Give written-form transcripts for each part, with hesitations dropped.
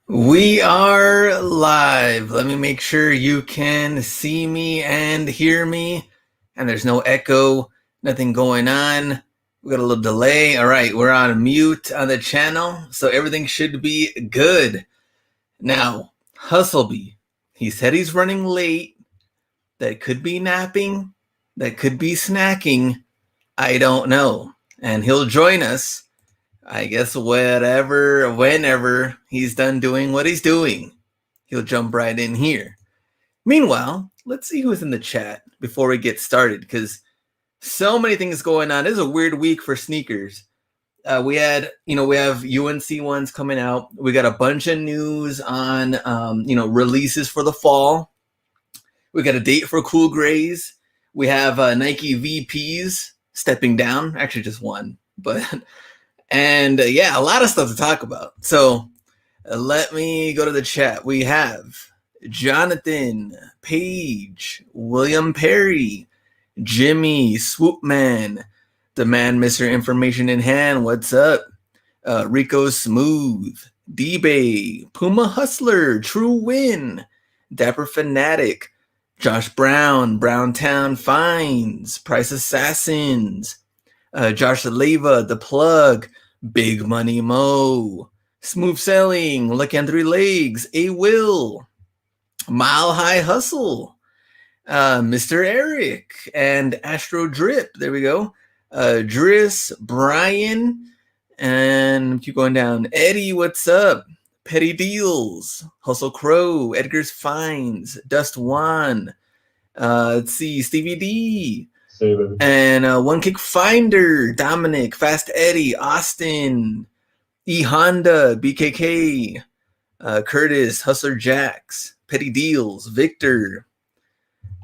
We are live. Let me make sure you can see me and hear me. And there's no echo, nothing going on. We got a little delay. All right, we're on mute on the channel, so everything should be good. Now, Hustleby, he said he's running late. That could be napping, that could be snacking. I don't know. And he'll join us, I guess, whenever he's done doing what he's doing. He'll jump right in here. Meanwhile, let's see who's in the chat before we get started, because so many things going on. This is a weird week for sneakers. We have UNC ones coming out. We got a bunch of news on, releases for the fall. We got a date for Cool Grays. We have Nike VPs stepping down. Actually, just one, but and a lot of stuff to talk about. So let me go to the chat. We have Jonathan, Paige, William Perry, Jimmy, Swoopman, the man, Mr. Information in Hand. What's up? Rico Smooth, D-Bay, Puma Hustler, True Win, Dapper Fanatic, Josh Brown, Browntown Finds, Price Assassins, Josh Leva, The Plug, Big Money Mo, Smooth Selling, Lucky on Three Legs, A Will, Mile High Hustle, Mr. Eric, and Astro Drip. There we go. Driss, Brian, and keep going down. Eddie, what's up? Petty Deals, Hustle Crow, Edgar's Finds, Dust One. Let's see, Stevie D. And One Kick Finder, Dominic, Fast Eddie, Austin, E Honda, BKK, Curtis, Hustler Jacks, Petty Deals, Victor.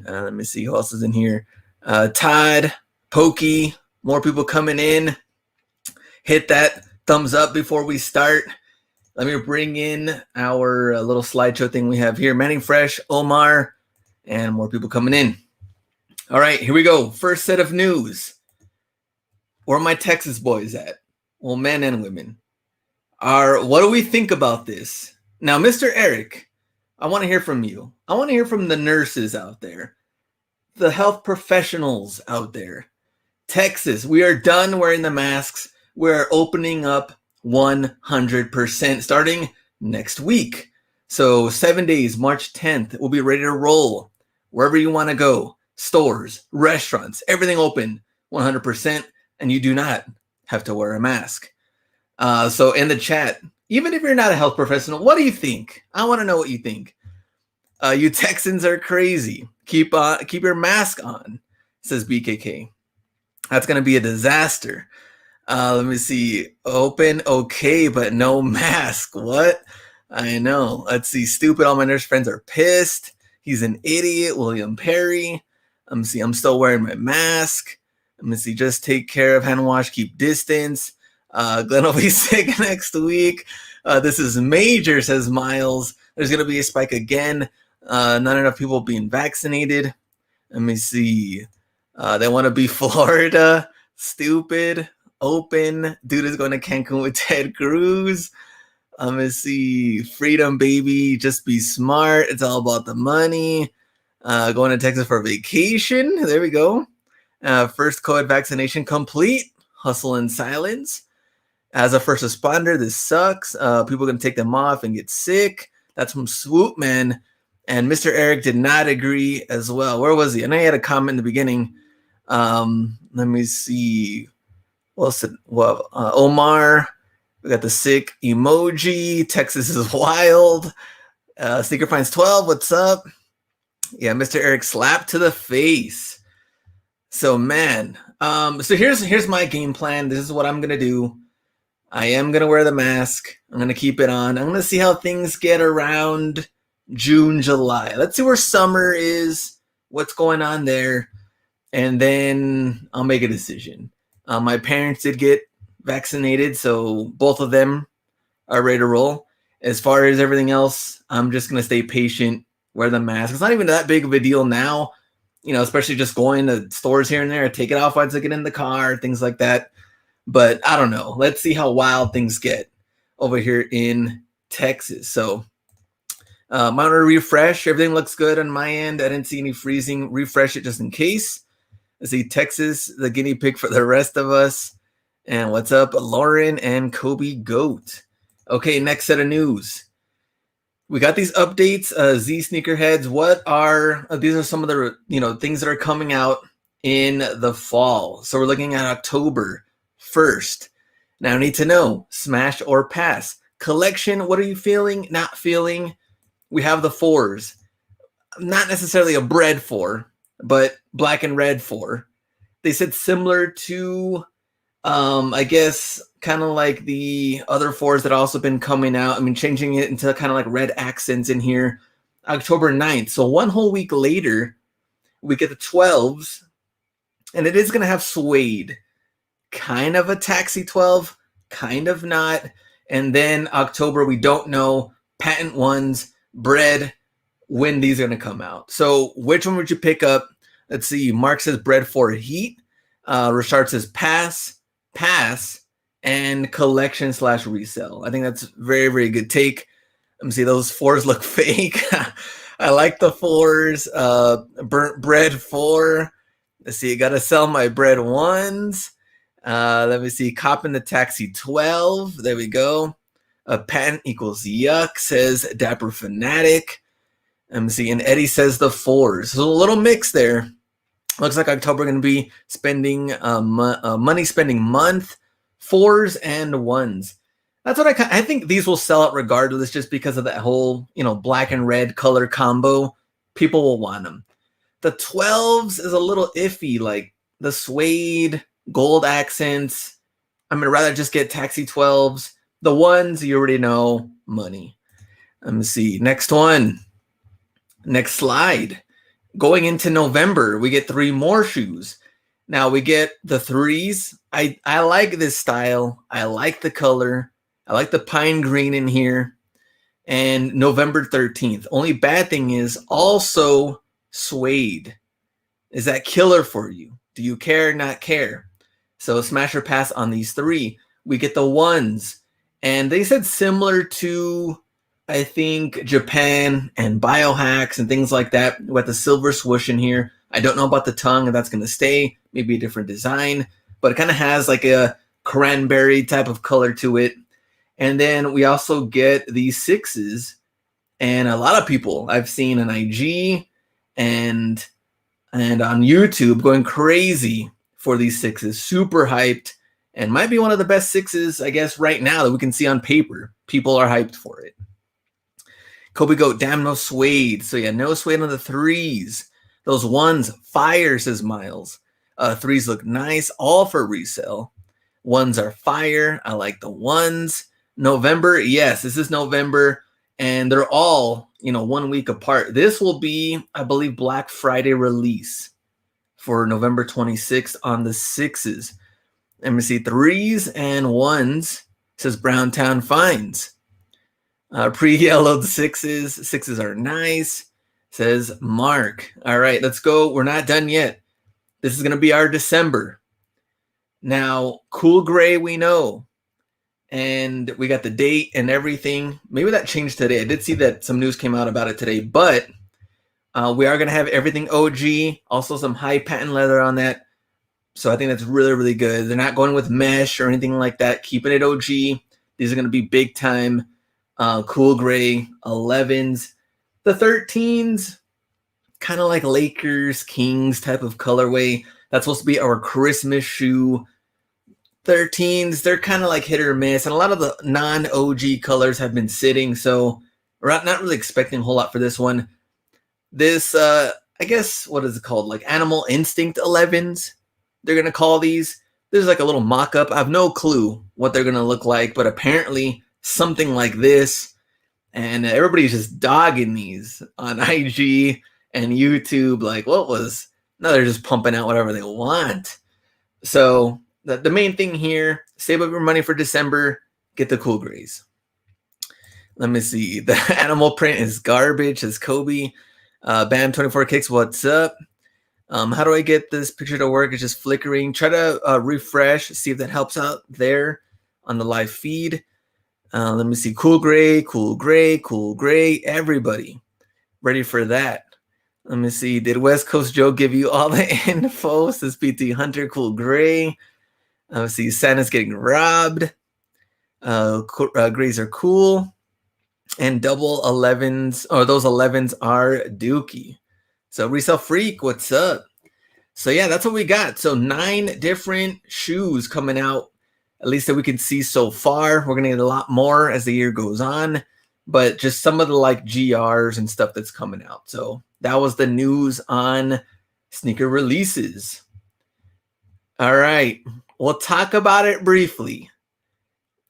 Let me see who else is in here. Todd, Pokey, more people coming in. Hit that thumbs up before we start. Let me bring in our little slideshow thing we have here. Manning Fresh, Omar, and more people coming in. All right, here we go. First set of news. Where are my Texas boys at? Well, men and women. What do we think about this? Now, Mr. Eric, I want to hear from you. I want to hear from the nurses out there, the health professionals out there. Texas, we are done wearing the masks. We're opening up 100% starting next week. So 7 days, March 10th, we'll be ready to roll. Wherever you want to go, stores, restaurants, everything open 100%, and you do not have to wear a mask. So in the chat, even if you're not a health professional, what do you think? I want to know what you think. You Texans are crazy. Keep your mask on, says BKK. That's going to be a disaster. Let me see. Open, okay, but no mask. What? I know. Let's see. Stupid. All my nurse friends are pissed. He's an idiot. William Perry. Let me see. I'm still wearing my mask. Let me see. Just take care of hand wash. Keep distance. Glenn will be sick next week. This is major, says Miles. There's going to be a spike again. Not enough people being vaccinated. Let me see. They want to be Florida. Stupid. Open. Dude is going to Cancun with Ted Cruz. Let me see. Freedom, baby. Just be smart. It's all about the money. Going to Texas for vacation. There we go. First COVID vaccination complete. Hustle in silence. As a first responder, this sucks. People are going to take them off and get sick. That's from Swoopman. And Mr. Eric did not agree as well. Where was he? I know he had a comment in the beginning. Let me see. Omar. We got the sick emoji. Texas is wild. Sneaker Finds 12. What's up? Yeah, Mr. Eric slapped to the face. So, man. So here's my game plan. This is what I'm going to do. I am going to wear the mask. I'm going to keep it on. I'm going to see how things get around June, July. Let's see where summer is, what's going on there, and then I'll make a decision. My parents did get vaccinated, so both of them are ready to roll. As far as everything else, I'm just going to stay patient, wear the mask. It's not even that big of a deal now, especially just going to stores here and there, take it off once I get in the car, things like that. But I don't know. Let's see how wild things get over here in Texas. So monitor refresh. Everything looks good on my end. I didn't see any freezing. Refresh it just in case. I see Texas, the guinea pig for the rest of us. And what's up, Lauren and Kobe Goat? Okay, next set of news. We got these updates. Z sneakerheads. What are these? Are some of the things that are coming out in the fall. So we're looking at October 1st. Now I need to know smash or pass. Collection. What are you feeling? Not feeling? We have the 4s. Not necessarily a bread 4, but black and red 4. They said similar to, I guess, kind of like the other 4s that also been coming out. I mean, changing it into kind of like red accents in here. October 9th. So one whole week later, we get the 12s. And it is going to have suede. Kind of a taxi 12, kind of not. And then October, we don't know. Patent ones, bread, when these are going to come out. So which one would you pick up? Let's see. Mark says bread for heat. Richard says pass, and collection / resell. I think that's very, very good take. Let me see. Those 4s look fake. I like the 4s. Burnt bread 4. Let's see. Got to sell my bread 1s. Let me see. Copping the taxi 12. There we go. Patent equals yuck, says Dapper Fanatic. Let me see. And Eddie says the 4s. So a little mix there. Looks like October going to be spending money spending month, 4s and 1s. That's what I think these will sell out regardless, just because of that whole black and red color combo. People will want them. The 12s is a little iffy, like the suede, gold accents. I'm gonna rather just get taxi 12s. The 1s, you already know, money. Let me see. Next one. Next slide. Going into November, we get 3 more shoes. Now we get the 3s. I like this style. I like the color. I like the pine green in here. And November 13th. Only bad thing is also suede. Is that killer for you? Do you care, not care? So smash or pass on these 3. We get the 1s. And they said similar to, I think, Japan and biohacks and things like that. We got the silver swoosh in here. I don't know about the tongue, and that's going to stay. Maybe a different design. But it kind of has like a cranberry type of color to it. And then we also get these 6s. And a lot of people I've seen on IG and on YouTube going crazy for these 6s. Super hyped. And might be one of the best 6s, I guess, right now that we can see on paper. People are hyped for it. Kobe Goat, damn, no suede. So yeah, no suede on the 3s. Those 1s, fire, says Miles. 3s look nice, all for resale. 1s are fire. I like the 1s. November, yes, this is November. And they're all, 1 week apart. This will be, I believe, Black Friday release for November 26th on the 6s. Let me see, 3s and 1s, says Browntown Finds. Pre-yellowed 6s. 6s are nice, says Mark. All right, let's go. We're not done yet. This is going to be our December. Now, cool gray, we know. And we got the date and everything. Maybe that changed today. I did see that some news came out about it today. But we are going to have everything OG. Also some high patent leather on that. So I think that's really, really good. They're not going with mesh or anything like that. Keeping it OG. These are going to be big time. Cool gray 11s. The 13s, kind of like Lakers, Kings type of colorway. That's supposed to be our Christmas shoe. 13s, they're kind of like hit or miss. And a lot of the non-OG colors have been sitting. So we're not really expecting a whole lot for this one. This, I guess, what is it called? Like Animal Instinct 11s. They're going to call these. There's like a little mock-up. I have no clue what they're going to look like. But apparently something like this. And everybody's just dogging these on IG and YouTube. Like, what was... No, they're just pumping out whatever they want. So the main thing here, save up your money for December. Get the cool grays. Let me see. The animal print is garbage, says Kobe. Bam24 Kicks, what's up? How do I get this picture to work? It's just flickering. Try to refresh, see if that helps out there on the live feed. Let me see. Cool gray, cool gray, cool gray. Everybody ready for that? Let me see. Did West Coast Joe give you all the info? Says PT Hunter, cool gray. Let me see. Santa's getting robbed. Grays are cool. And double 11s, or those 11s are dookie. So Resell Freak, what's up? So yeah, that's what we got. So 9 different shoes coming out, at least that we can see so far. We're gonna get a lot more as the year goes on, but just some of the like GRs and stuff that's coming out. So that was the news on sneaker releases. All right, we'll talk about it briefly.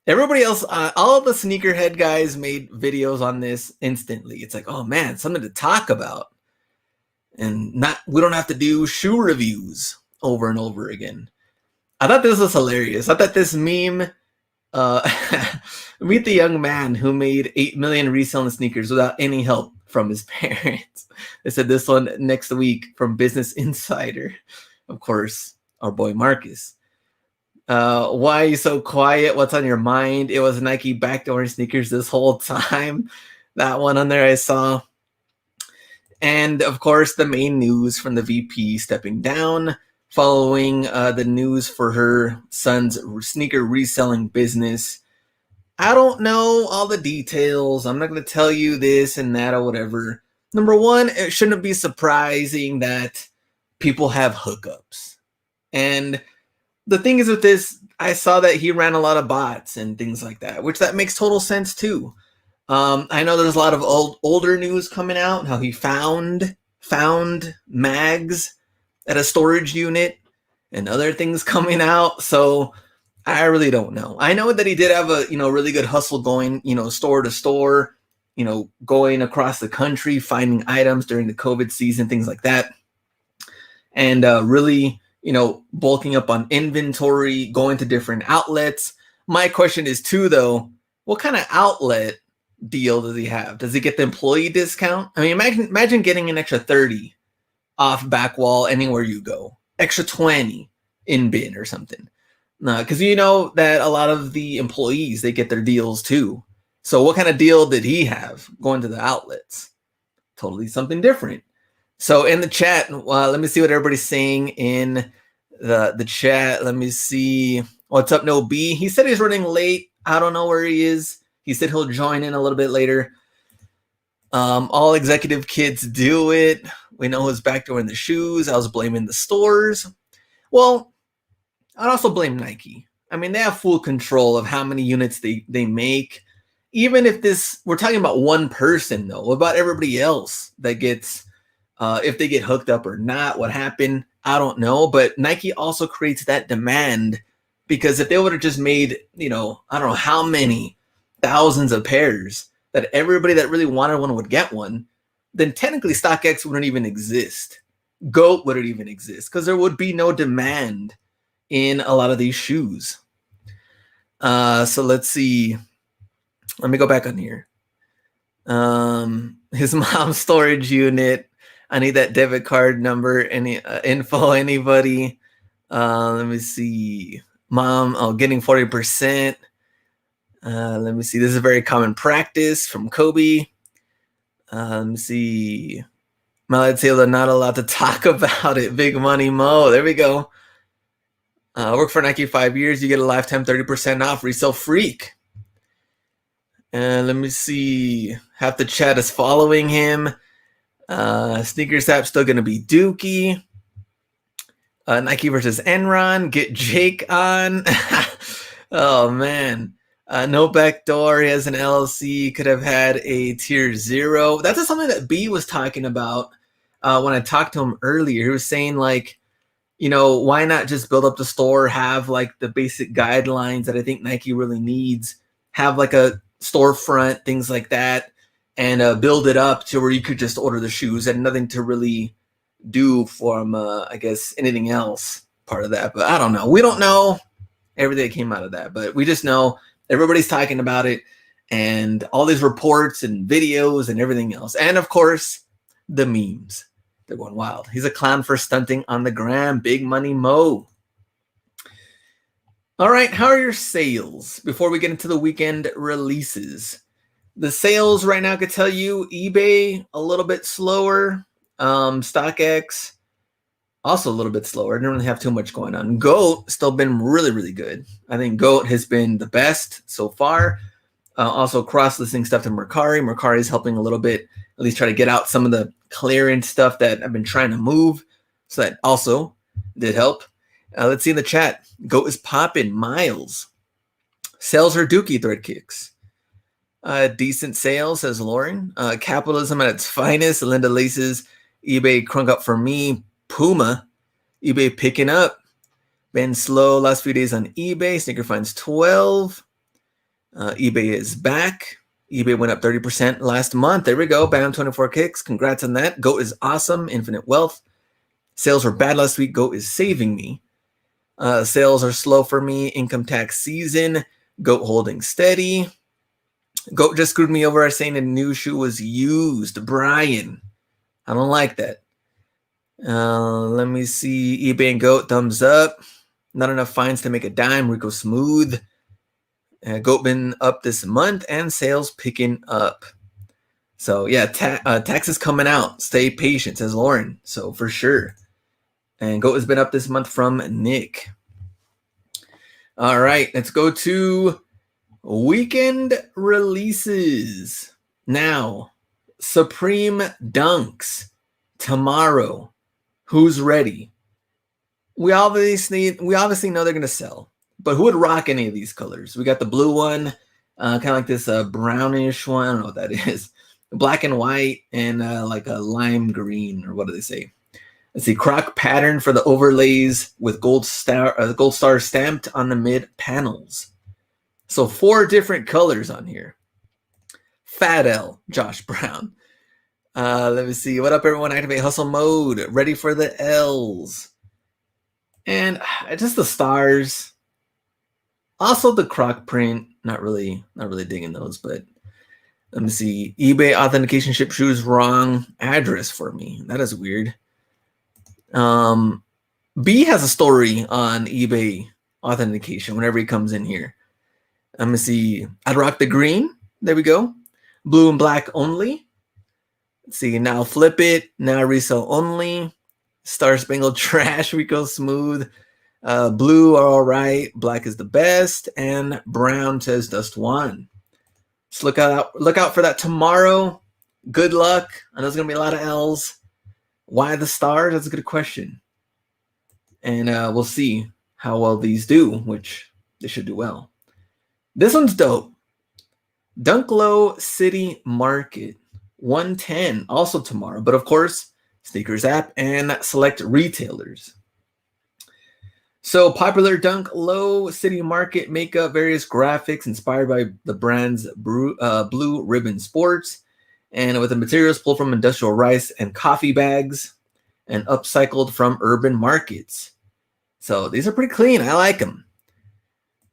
Everybody else, all of the sneakerhead guys made videos on this instantly. It's like, oh man, something to talk about. And we don't have to do shoe reviews over and over again. I thought this was hilarious. I thought this meme, meet the young man who made 8 million reselling sneakers without any help from his parents. They said this one next week from Business Insider. Of course, our boy Marcus. Why are you so quiet? What's on your mind? It was Nike backdooring sneakers this whole time. That one on there I saw. And of course, the main news from the VP stepping down following the news for her son's sneaker reselling business. I don't know all the details. I'm not going to tell you this and that or whatever. Number one, it shouldn't be surprising that people have hookups. And the thing is with this, I saw that he ran a lot of bots and things like that, which that makes total sense too. I know there's a lot of older news coming out, how he found mags at a storage unit and other things coming out. So I really don't know. I know that he did have a, really good hustle going, store to store, going across the country, finding items during the COVID season, things like that. And really, bulking up on inventory, going to different outlets. My question is too, though, what kind of outlet deal does he have? Does he get the employee discount? I mean, imagine getting an extra 30 off back wall anywhere you go, extra 20 in bin or something. Because you know that a lot of the employees, they get their deals too. So what kind of deal did he have going to the outlets? Totally something different. So in the chat, let me see what everybody's saying in the chat. Let me see. What's up, No B? He said he's running late. I don't know where he is. He said he'll join in a little bit later. All executive kids do it. We know who's backdooring the shoes. I was blaming the stores. Well, I'd also blame Nike. I mean, they have full control of how many units they make. Even if we're talking about one person, though. What about everybody else that gets, if they get hooked up or not, what happened? I don't know. But Nike also creates that demand because if they would have just made, I don't know how many thousands of pairs that everybody that really wanted one would get one, then technically StockX wouldn't even exist. GOAT wouldn't even exist because there would be no demand in a lot of these shoes. So let's see. Let me go back on here. His mom's storage unit. I need that debit card number. Any info? Anybody? Let me see. Mom, getting 40%. Let me see. This is a very common practice from Kobe. Let me see. Malad Taylor not allowed to talk about it. Big Money Mo. There we go. Work for Nike 5 years. You get a lifetime 30% off. Resell Freak. And let me see. Half the chat is following him. Sneakers app still going to be Dookie. Nike versus Enron. Get Jake on. Oh, man. No backdoor. He has an LLC. Could have had a tier 0. That's something that B was talking about when I talked to him earlier. He was saying, like, why not just build up the store, have like the basic guidelines that I think Nike really needs, have like a storefront, things like that, and build it up to where you could just order the shoes and nothing to really do from, I guess, anything else part of that. But I don't know. We don't know everything that came out of that, but we just know everybody's talking about it and all these reports and videos and everything else. And of course, the memes. They're going wild. He's a clown for stunting on the gram. Big Money Mo. All right, how are your sales before we get into the weekend releases? The sales right now, I could tell you eBay a little bit slower. StockX also a little bit slower. I didn't really have too much going on. GOAT still been really, really good. I think GOAT has been the best so far. Also cross-listing stuff to Mercari. Mercari is helping a little bit, at least try to get out some of the clearance stuff that I've been trying to move. So that also did help. Let's see in the chat. GOAT is popping. Miles. Sales are dookie, thread kicks. Decent sales, says Lauren. Capitalism at its finest. Linda Laces. eBay crunk up for me. Puma. eBay picking up. Been slow last few days on eBay. Sneaker finds 12. eBay is back. eBay went up 30% last month. There we go. Bam, 24 kicks. Congrats on that. GOAT is awesome. Infinite wealth. Sales were bad last week. GOAT is saving me. Sales are slow for me. Income tax season. GOAT holding steady. GOAT just screwed me over saying a new shoe was used. Brian. I don't like that. Let me see. eBay and GOAT, thumbs up. Not enough fines to make a dime. Rico Smooth. GOAT been up this month and sales picking up. So yeah, taxes coming out. Stay patient, says Lauren. So for sure. And GOAT has been up this month from Nick. All right, let's go to weekend releases. Now, Supreme Dunks tomorrow. Who's ready? We obviously know they're going to sell. But who would rock any of these colors? We got the blue one, kind of like this brownish one. I don't know what that is. Black and white and like a lime green, or what do they say? Let's see, croc pattern for the overlays with gold star stamped on the mid panels. So 4 different colors on here. Fat L, Josh Brown. Let me see. What up, everyone? Activate hustle mode. Ready for the L's. And just the stars. Also the croc print, not really digging those, but let me see. eBay authentication ship shoes wrong address for me. That is weird. B has a story on eBay authentication whenever he comes in here. Let me see. I'd rock the green. There we go. Blue and black only. Let's see. Now flip it. Now resell only. Star Spangled Trash. Rico Smooth. Blue are all right. Black is the best. And brown says Dust One. Just look out for that tomorrow. Good luck. I know there's gonna be a lot of L's. Why the stars? That's a good question. And we'll see how well these do, which they should do well. This one's dope. Dunklow City Market 110 also tomorrow, but of course Sneakers app and select retailers. So popular Dunk Low City Market makeup, various graphics inspired by the brand's Blue Ribbon Sports, and with the materials pulled from industrial rice and coffee bags and upcycled from urban markets. So these are pretty clean. I like them.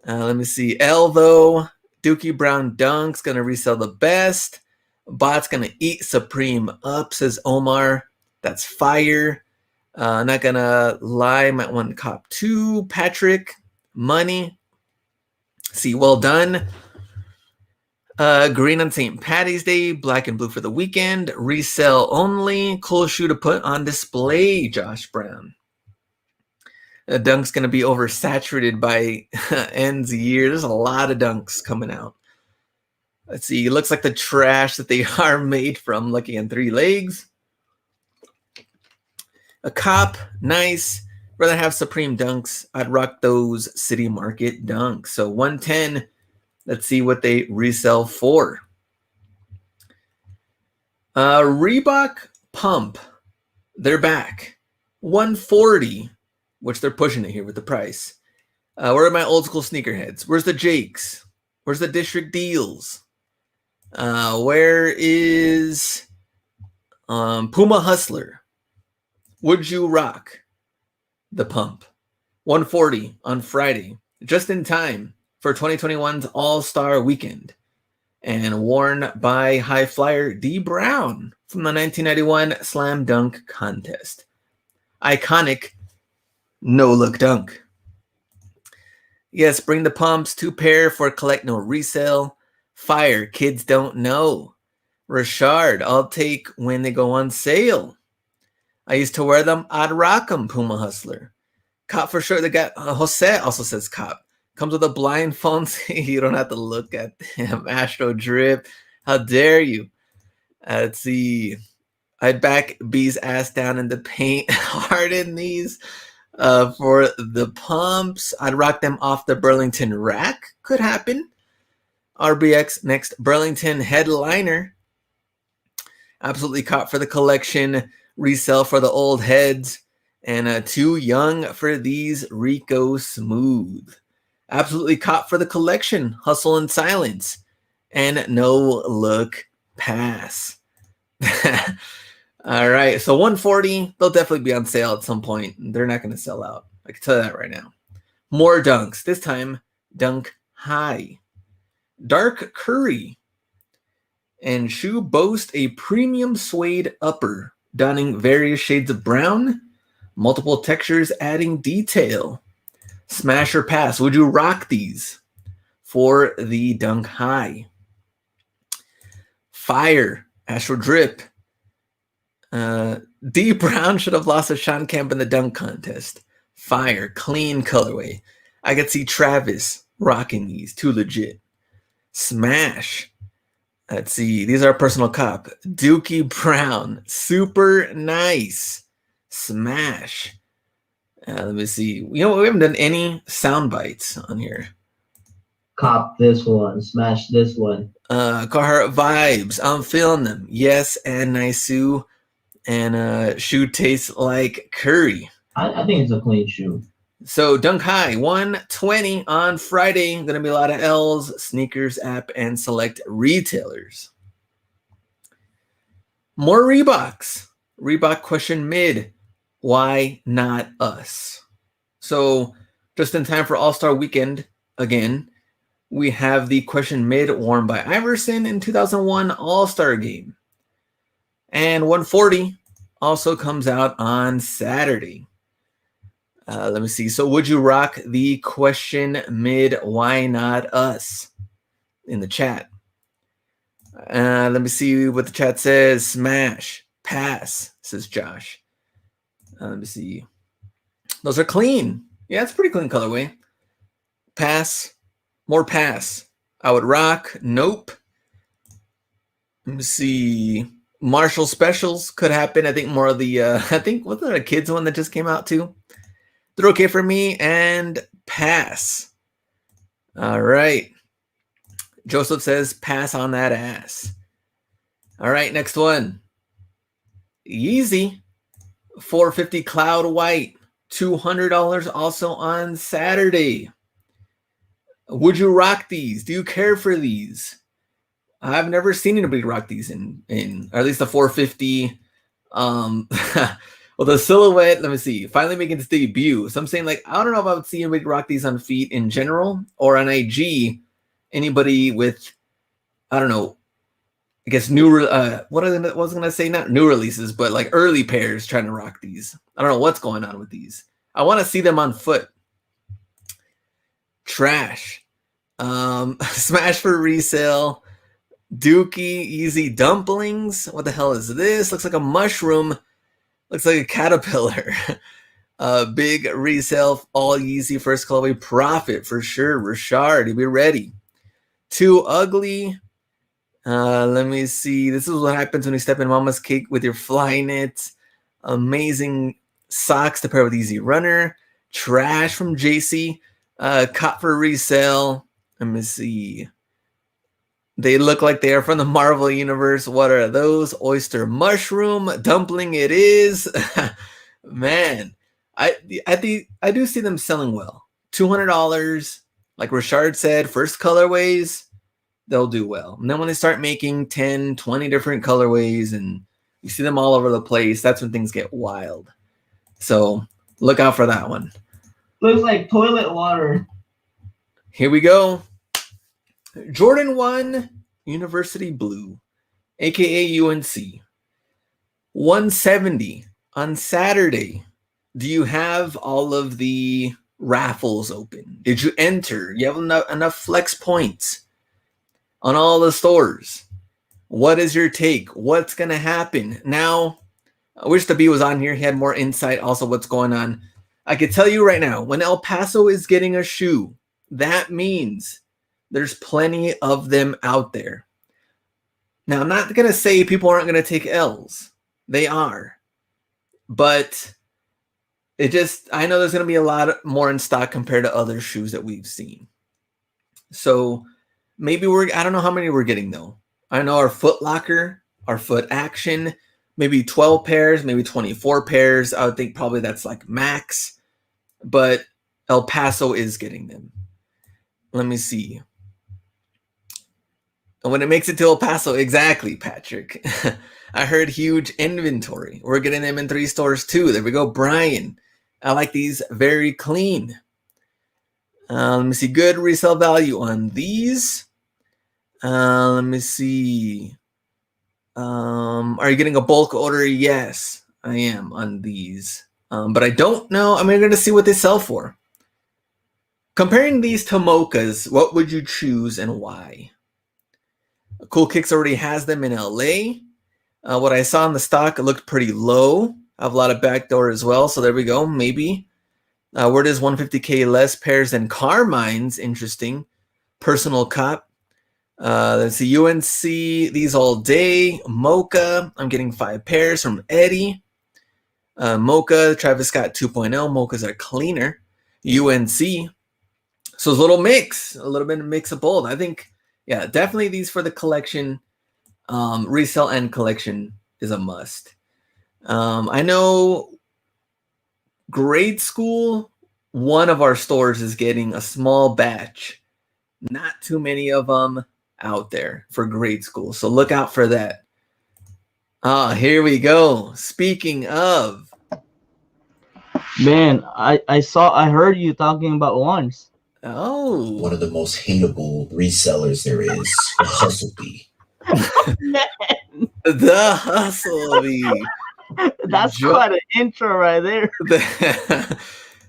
Let me see. L though, Dookie Brown Dunks gonna resell the best. Bot's gonna eat Supreme up, says Omar. That's fire. Not gonna lie, might want to cop 2. Patrick, money. See, well done. Green on St. Patty's Day, black and blue for the weekend. Resell only. Cool shoe to put on display, Josh Brown. Dunk's gonna be oversaturated by ends year. There's a lot of Dunks coming out. Let's see, it looks like the trash that they are made from. Lucky on 3 legs. A cop, nice. Rather have Supreme Dunks. I'd rock those City Market Dunks. So 110. Let's see what they resell for. Reebok Pump. They're back. 140, which they're pushing it here with the price. Where are my old school sneakerheads? Where's the Jakes? Where's the District Deals? Where is Puma Hustler? Would you rock the pump? 140 on Friday, just in time for 2021's All-Star Weekend, and worn by high flyer D. Brown from the 1991 Slam Dunk Contest. Iconic no-look dunk. Yes, bring the pumps. 2 pair for collect no resale. Fire, kids don't know. Richard, I'll take when they go on sale. I used to wear them. I'd rock them, Puma Hustler. Cop for sure. The guy, Jose also says cop. Comes with a blind phone. You don't have to look at him. Astro Drip. How dare you? Let's see. I'd back B's ass down in the paint. Harden these for the pumps. I'd rock them off the Burlington rack. Could happen. RBX next. Burlington headliner. Absolutely caught for the collection. Resell for the old heads. And too young for these Rico Smooth. Absolutely caught for the collection. Hustle in silence. And no look pass. All right. So 140, they'll definitely be on sale at some point. They're not going to sell out. I can tell you that right now. More dunks. This time, dunk high. Dark Curry. And shoe boast a premium suede upper, donning various shades of brown, multiple textures adding detail. Smash or pass. Would you rock these for the dunk high? Fire. Astro Drip. D Brown should have lost a Sean Camp in the dunk contest. Fire. Clean colorway. I could see Travis rocking these. Too legit. Smash. Let's see. These are personal cop. Dookie Brown. Super nice. Smash. Let me see. You know, we haven't done any sound bites on here. Cop this one. Smash this one. Carhartt vibes. I'm feeling them. Yes, and Nisu. And shoe tastes like curry. I think it's a clean shoe. So Dunk High 120 on Friday. Going to be a lot of L's, sneakers app, and select retailers. More Reeboks. Reebok question mid. Why not us? So just in time for All-Star Weekend again, we have the question mid worn by Iverson in 2001 All-Star Game. And 140 also comes out on Saturday. Let me see. So would you rock the question mid, why not us? In the chat. Let me see what the chat says. Smash. Pass, says Josh. Let me see. Those are clean. Yeah, it's pretty clean colorway. Pass. More pass. I would rock. Nope. Let me see. Marshall specials could happen. I think more of the, I think, wasn't there a kids one that just came out too? They're okay for me. And pass. All right. Joseph says pass on that ass. All right, next one. Yeezy. 450 Cloud White. $200 also on Saturday. Would you rock these? Do you care for these? I've never seen anybody rock these in or at least the 450. Well, the silhouette, let me see, finally making its debut. So I'm saying, like, I don't know if I would see anybody rock these on feet in general or on IG. Anybody with, I don't know, I guess new, what I was going to say, not new releases, but like early pairs trying to rock these. I don't know what's going on with these. I want to see them on foot. Trash. Smash for resale. Dookie Easy Dumplings. What the hell is this? Looks like a mushroom. Looks like a caterpillar. Big resale. All Yeezy first colorway profit for sure. Richard, you be ready. Too ugly. Let me see. This is what happens when you step in mama's cake with your Flyknit. Amazing socks to pair with Easy Runner. Trash from JC. Cop for resale. Let me see. They look like they are from the Marvel Universe. What are those? Oyster mushroom dumpling it is. Man, I do see them selling well. $200. Like Richard said, first colorways, they'll do well. And then when they start making 10, 20 different colorways and you see them all over the place, that's when things get wild. So look out for that one. Looks like toilet water. Here we go. Jordan 1 University Blue, aka UNC. 170 on Saturday. Do you have all of the raffles open? Did you enter? You have enough flex points on all the stores? What is your take? What's going to happen? Now, I wish the B was on here. He had more insight also what's going on. I could tell you right now, when El Paso is getting a shoe, that means there's plenty of them out there. Now, I'm not going to say people aren't going to take L's. They are. But I know there's going to be a lot more in stock compared to other shoes that we've seen. So maybe I don't know how many we're getting though. I know our Foot Locker, our Foot Action, maybe 12 pairs, maybe 24 pairs. I would think probably that's like max. But El Paso is getting them. Let me see. And when it makes it to El Paso, exactly, Patrick. I heard huge inventory. We're getting them in 3 stores too. There we go, Brian. I like these, very clean. Let me see, good resale value on these. Let me see. Are you getting a bulk order? Yes, I am on these. But I don't know. I'm going to see what they sell for. Comparing these to Mochas, what would you choose and why? Cool Kicks already has them in LA. What I saw in the stock, it looked pretty low. I have a lot of backdoor as well, so there we go, maybe. Where does 150K less pairs than Carmine's? Interesting. Personal Cop. Let's see, UNC, these all day. Mocha, I'm getting 5 pairs from Eddie. Mocha, Travis Scott 2.0. Mochas are cleaner. UNC. So it's a little mix, a little bit of mix of both. I think, yeah, definitely these for the collection. Resell and collection is a must. I know grade school, one of our stores is getting a small batch. Not too many of them out there for grade school. So look out for that. Here we go. Speaking of. Man, I heard you talking about once. Oh. One of the most hateable resellers there is, the Hustle Bee. The Hustle Bee. That's quite an intro right there.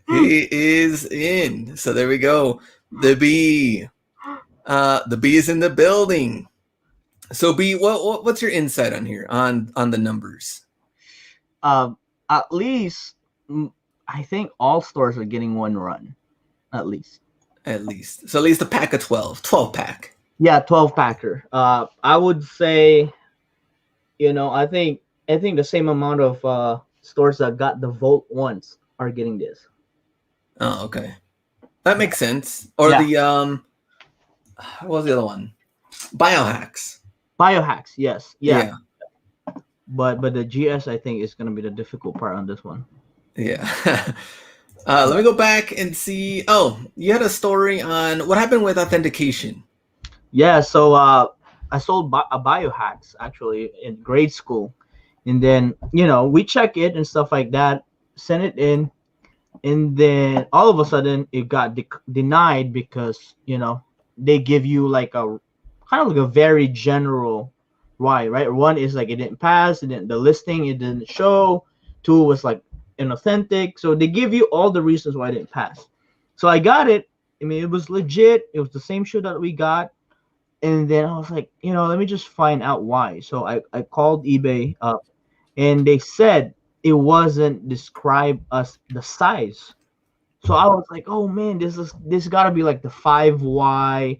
He is in. So there we go. The bee. The bee is in the building. So B, what's your insight on here on the numbers? At least I think all stores are getting one run. At least. So at least a pack of 12 pack. Yeah, 12 packer. I would say, I think the same amount of stores that got the Volt once are getting this. Oh, okay. That makes sense. Or the what was the other one? Biohacks, yes. Yeah. But the GS, I think, is going to be the difficult part on this one. Yeah. Let me go back and see. Oh, you had a story on what happened with authentication. Yeah, so I sold a biohacks actually in grade school, and then we check it and stuff like that, send it in, and then all of a sudden it got denied because they give you like a kind of like a very general why, right? One is like it didn't pass, the listing it didn't show. 2 was like inauthentic, so they give you all the reasons why it didn't pass. So I got it. I mean, it was legit. It was the same shoe that we got. And then I was like, let me just find out why. So I called eBay up, and they said it wasn't described as the size. So I was like, oh man, this got to be like the 5Y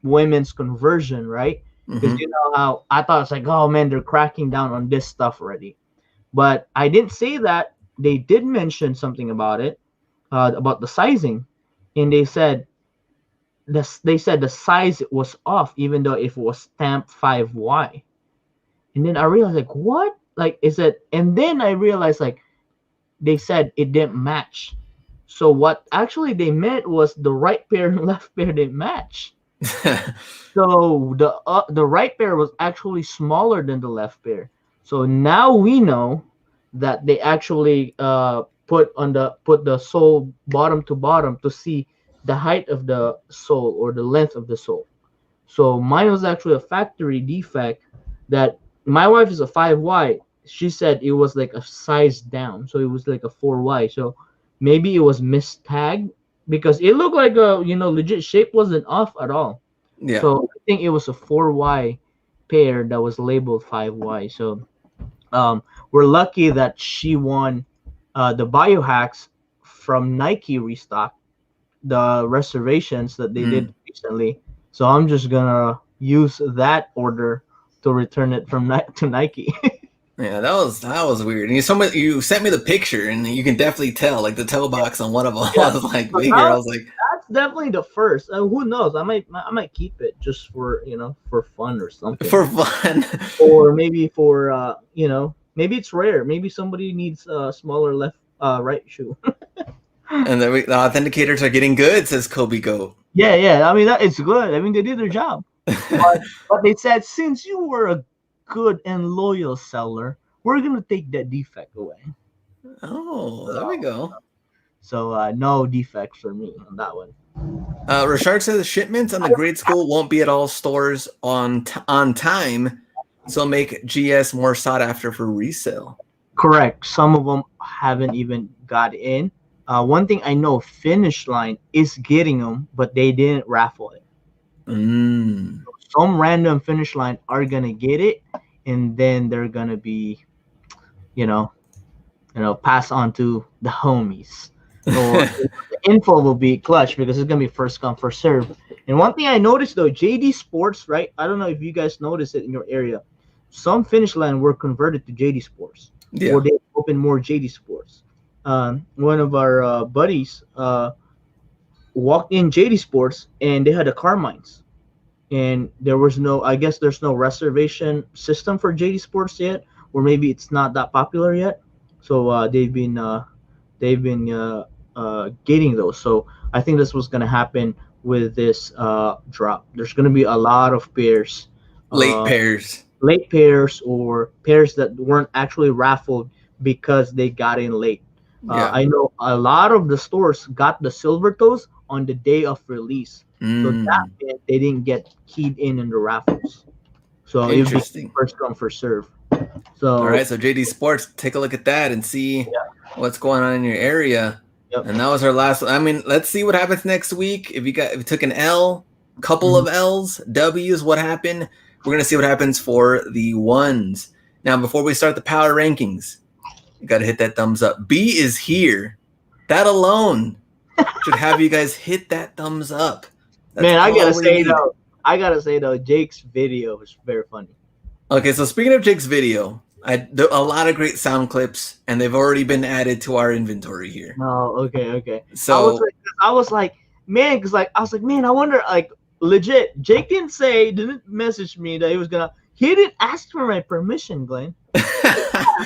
women's conversion, right? Because you know how I thought it's like, oh man, they're cracking down on this stuff already. But I didn't say that. They did mention something about it, about the sizing, and they said the size was off, even though if it was stamped 5Y. And then I realized, like, what? Like, is it? And then I realized, like, they said it didn't match. So what actually they meant was the right pair and left pair didn't match. So the right pair was actually smaller than the left pair. So now we know that they actually put the sole bottom to bottom to see the height of the sole or the length of the sole. So mine was actually a factory defect. That my wife is a 5Y. She said it was like a size down, so it was like a 4Y. So maybe it was mistagged because it looked like a legit shape wasn't off at all. Yeah. So I think it was a 4Y pair that was labeled 5Y. So we're lucky that she won the biohacks from Nike restock, the reservations that they did recently. So I'm just gonna use that order to return it from to Nike. Yeah, that was weird. And you sent me the picture, and you can definitely tell, like the toe box on one of them was like So bigger. I was like, that's definitely the first. Who knows? I might keep it just for for fun or something. for fun. Or maybe for maybe it's rare. Maybe somebody needs a smaller left right shoe. And then the authenticators are getting good, says Kobe Goat. Yeah. I mean that it's good. I mean they did their job. But they said since you were a good and loyal seller, we're gonna take that defect away. Oh, there we go. So no defects for me on that one. Richard says shipments on the grade school won't be at all stores on time, so make GS more sought after for resale. Correct. Some of them haven't even got in. One thing I know, Finish Line is getting them, but they didn't raffle it. Some random Finish Line are gonna get it, and then they're gonna be, pass on to the homies. Or the info will be clutch because it's gonna be first come first serve. And one thing I noticed though, JD Sports, right? I don't know if you guys noticed it in your area. Some Finish Line were converted to JD Sports, or they opened more JD Sports. One of our buddies walked in JD Sports and they had a Carmine's, and there was there's no reservation system for JD Sports yet, or maybe it's not that popular yet. So they've been getting those. So I think this was gonna happen with this drop. There's gonna be a lot of pairs, late pairs, or pairs that weren't actually raffled because they got in late. I know a lot of the stores got the silver toes on the day of release, so that meant they didn't get keyed in the raffles. So it would be first come first serve. So all right, so JD Sports, take a look at that and see what's going on in your area. And that was our last one. I mean, let's see what happens next week. If you took an L, couple of L's, W's, what happened? We're gonna see what happens for the ones. Now, before we start the power rankings, you got to hit that thumbs up. B is here. That alone should have you guys hit that thumbs up. That's man, I gotta say though, Jake's video was very funny. Okay, so speaking of Jake's video, there are a lot of great sound clips, and they've already been added to our inventory here. Oh, okay. So I was like, man, I wonder, like, legit, Jake didn't message me that he didn't ask for my permission, Glenn.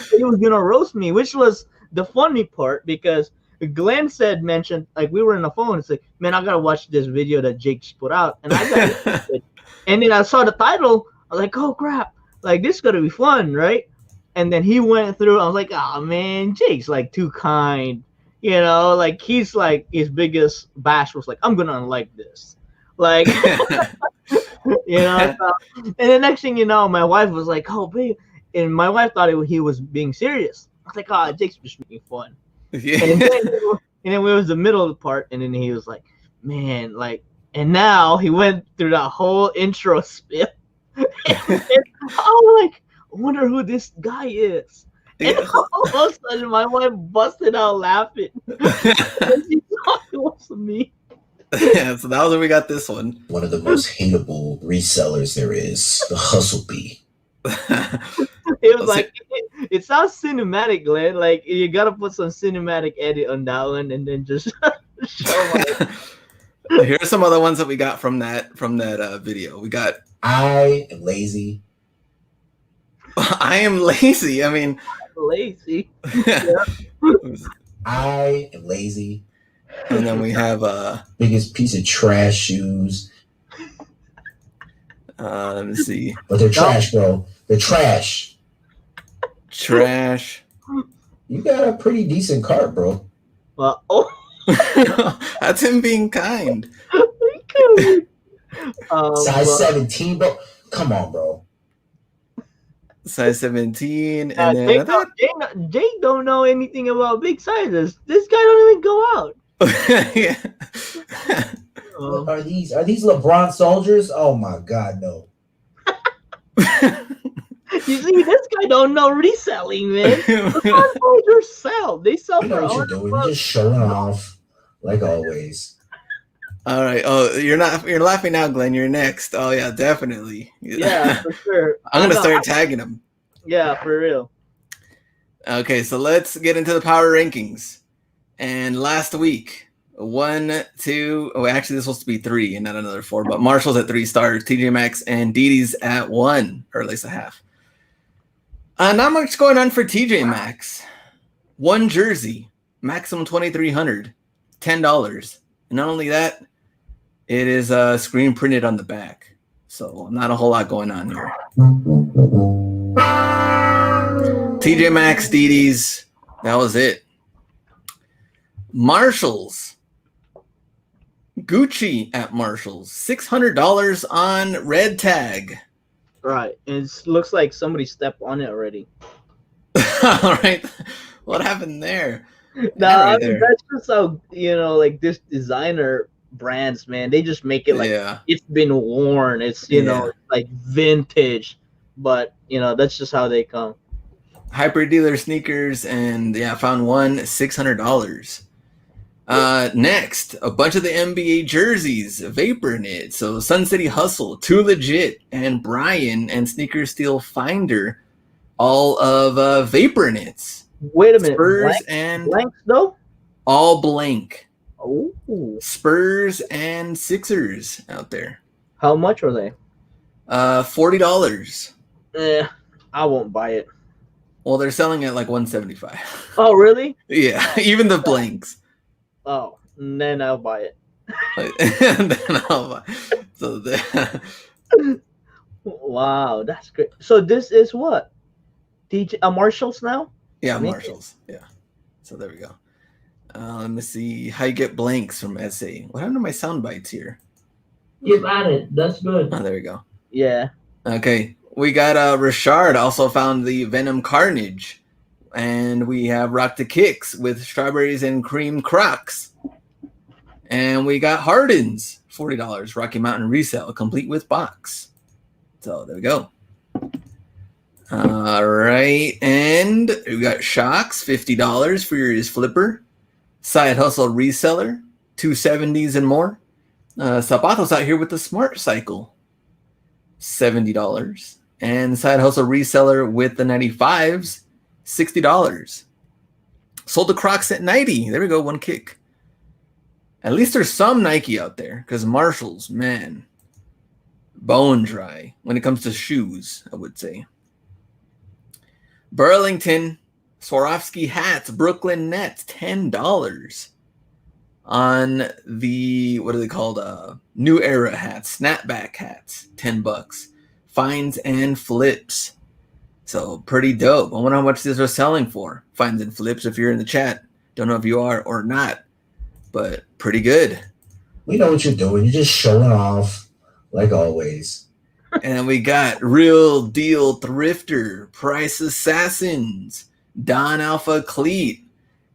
He was gonna roast me, which was the funny part because Glenn mentioned, like, we were on the phone. It's like, man, I gotta watch this video that Jake's put out, and I got it. And then I saw the title. I was like, oh crap, like this is gonna be fun, right? And then he went through. I was like, oh man, Jake's like too kind, like he's like his biggest bash was like, I'm gonna unlike this, like, So, and the next thing you know, my wife was like, oh babe, and my wife thought he was being serious. I was like, oh, Jake's just making fun. And then it was the middle of the part, and then he was like, man, like, and now he went through that whole intro spiel. And I'm like, I wonder who this guy is. And all of a sudden, my wife busted out laughing. And she thought it was me. Yeah, so that was when we got this one. One of the most hateable resellers there is, the Hustle Bee. It was like, it sounds cinematic, Glenn. Like, you gotta put some cinematic edit on that one, and then just show Here are some other ones that we got from that video. We got I am lazy. I am lazy. I mean, lazy. I am lazy. And then we have biggest piece of trash shoes. Let me see. But they're trash, bro. They're trash. Trash. You got a pretty decent cart, bro. Well, that's him being kind. Size 17, bro. Come on, bro. size 17, and Jake, then Jake don't know anything about big sizes. This guy don't even go out. yeah. What are these? Are these LeBron soldiers? Oh my God, no. You see, this guy don't know reselling, man. LeBron soldiers sell. They sell You for know what you're doing. You're just showing off, like always. All right. Oh, you're laughing now, Glenn. You're next. Oh yeah, definitely. Yeah, for sure. I'm gonna start tagging them. Yeah, for real. Okay, so let's get into the power rankings. And last week, 1, 2. Oh, actually, this was supposed to be 3 and not another 4. But Marshall's at 3 stars, TJ Maxx and Didi's at 1, or at least a half. Not much going on for TJ Maxx. 1 jersey, maximum 2,300, $10. And not only that, it is screen printed on the back. So not a whole lot going on here. TJ Maxx, Didi's, that was it. Marshalls. Gucci at Marshalls. $600 on red tag. Right. And it looks like somebody stepped on it already. All right. What happened there? No, right I mean, that's just how, like this designer brands, man, they just make it like it's been worn. It's, it's like vintage. But, that's just how they come. Hyper dealer sneakers, and found one $600. Next, a bunch of the NBA jerseys, Vapor Knit. So Sun City Hustle, Too Legit, and Brian and Sneaker Steel Finder, all of Vapor Knits. Wait a minute, Spurs and blanks though? All blank. Oh, Spurs and Sixers out there. How much are they? $40. I won't buy it. Well, they're selling at like $175. Oh, really? Yeah, even the blanks. Oh, then I'll buy it. Then I'll buy. So wow, that's great. So this is what? DJ Marshalls now? Yeah, Marshalls. Yeah. So there we go. Let me see how you get blanks from SA. What happened to my sound bites here? You've added. That's good. Oh, there we go. Yeah. Okay. We got Richard also found the Venom Carnage. And we have Rock the Kicks with strawberries and cream Crocs. And we got Hardens, $40. Rocky Mountain Resell, complete with box. So there we go. All right. And we got Shocks, $50 for your flipper. Side Hustle Reseller, $270s and more. Zapato's out here with the Smart Cycle, $70. And Side Hustle Reseller with the 95s, $60. Sold the Crocs at 90. There we go, one kick. At least there's some Nike out there, because Marshalls, man, bone dry when it comes to shoes, I would say. Burlington Swarovski hats, Brooklyn Nets, $10 on the, what are they called? New era hats, snapback hats, $10. Finds and flips. So pretty dope. I wonder how much these are selling for. Finds and flips if you're in the chat. Don't know if you are or not, but pretty good. We know what you're doing. You're just showing off, like always. And we got Real Deal Thrifter, Price Assassins, Don Alpha Cleat,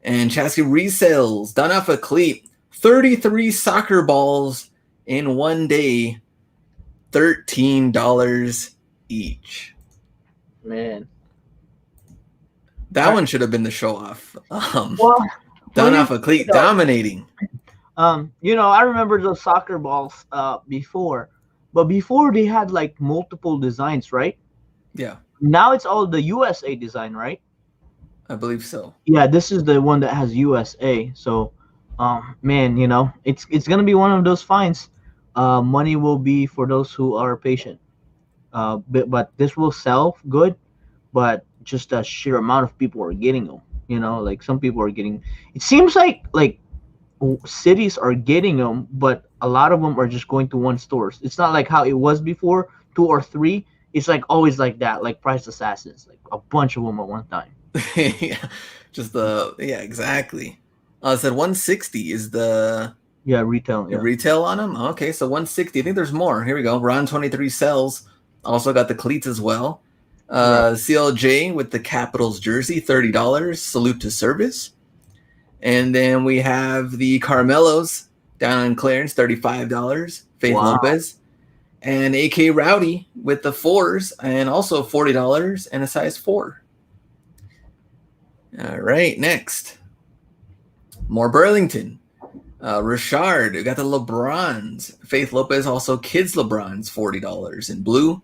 and Chassis Resells. Don Alpha Cleat, 33 soccer balls in one day, $13 each. Man, that one should have been the show off. Well, Don Alpha Cleat dominating. I remember those soccer balls before, but before they had like multiple designs, right? Yeah. Now it's all the USA design, right? I believe so. Yeah, this is the one that has USA. So, man, it's gonna be one of those finds. Money will be for those who are patient. But this will sell good, but just a sheer amount of people are getting them. Like some people are getting. It seems like cities are getting them, but a lot of them are just going to one stores. It's not like how it was before, 2 or 3. It's like always like that, like Price Assassins, like a bunch of them at one time. Yeah, exactly. I said 160 is the retail. Yeah. Retail on them. Okay, so 160. I think there's more. Here we go. Ron 23 sells. Also got the cleats as well. CLJ with the Capitals jersey, $30. Salute to service. And then we have the Carmelos down on clearance, $35. Faith Lopez. And AK Rowdy with the 4s, and also $40 and a size 4. All right, next. More Burlington. Richard, we got the LeBrons. Faith Lopez, also kids LeBrons, $40 in blue.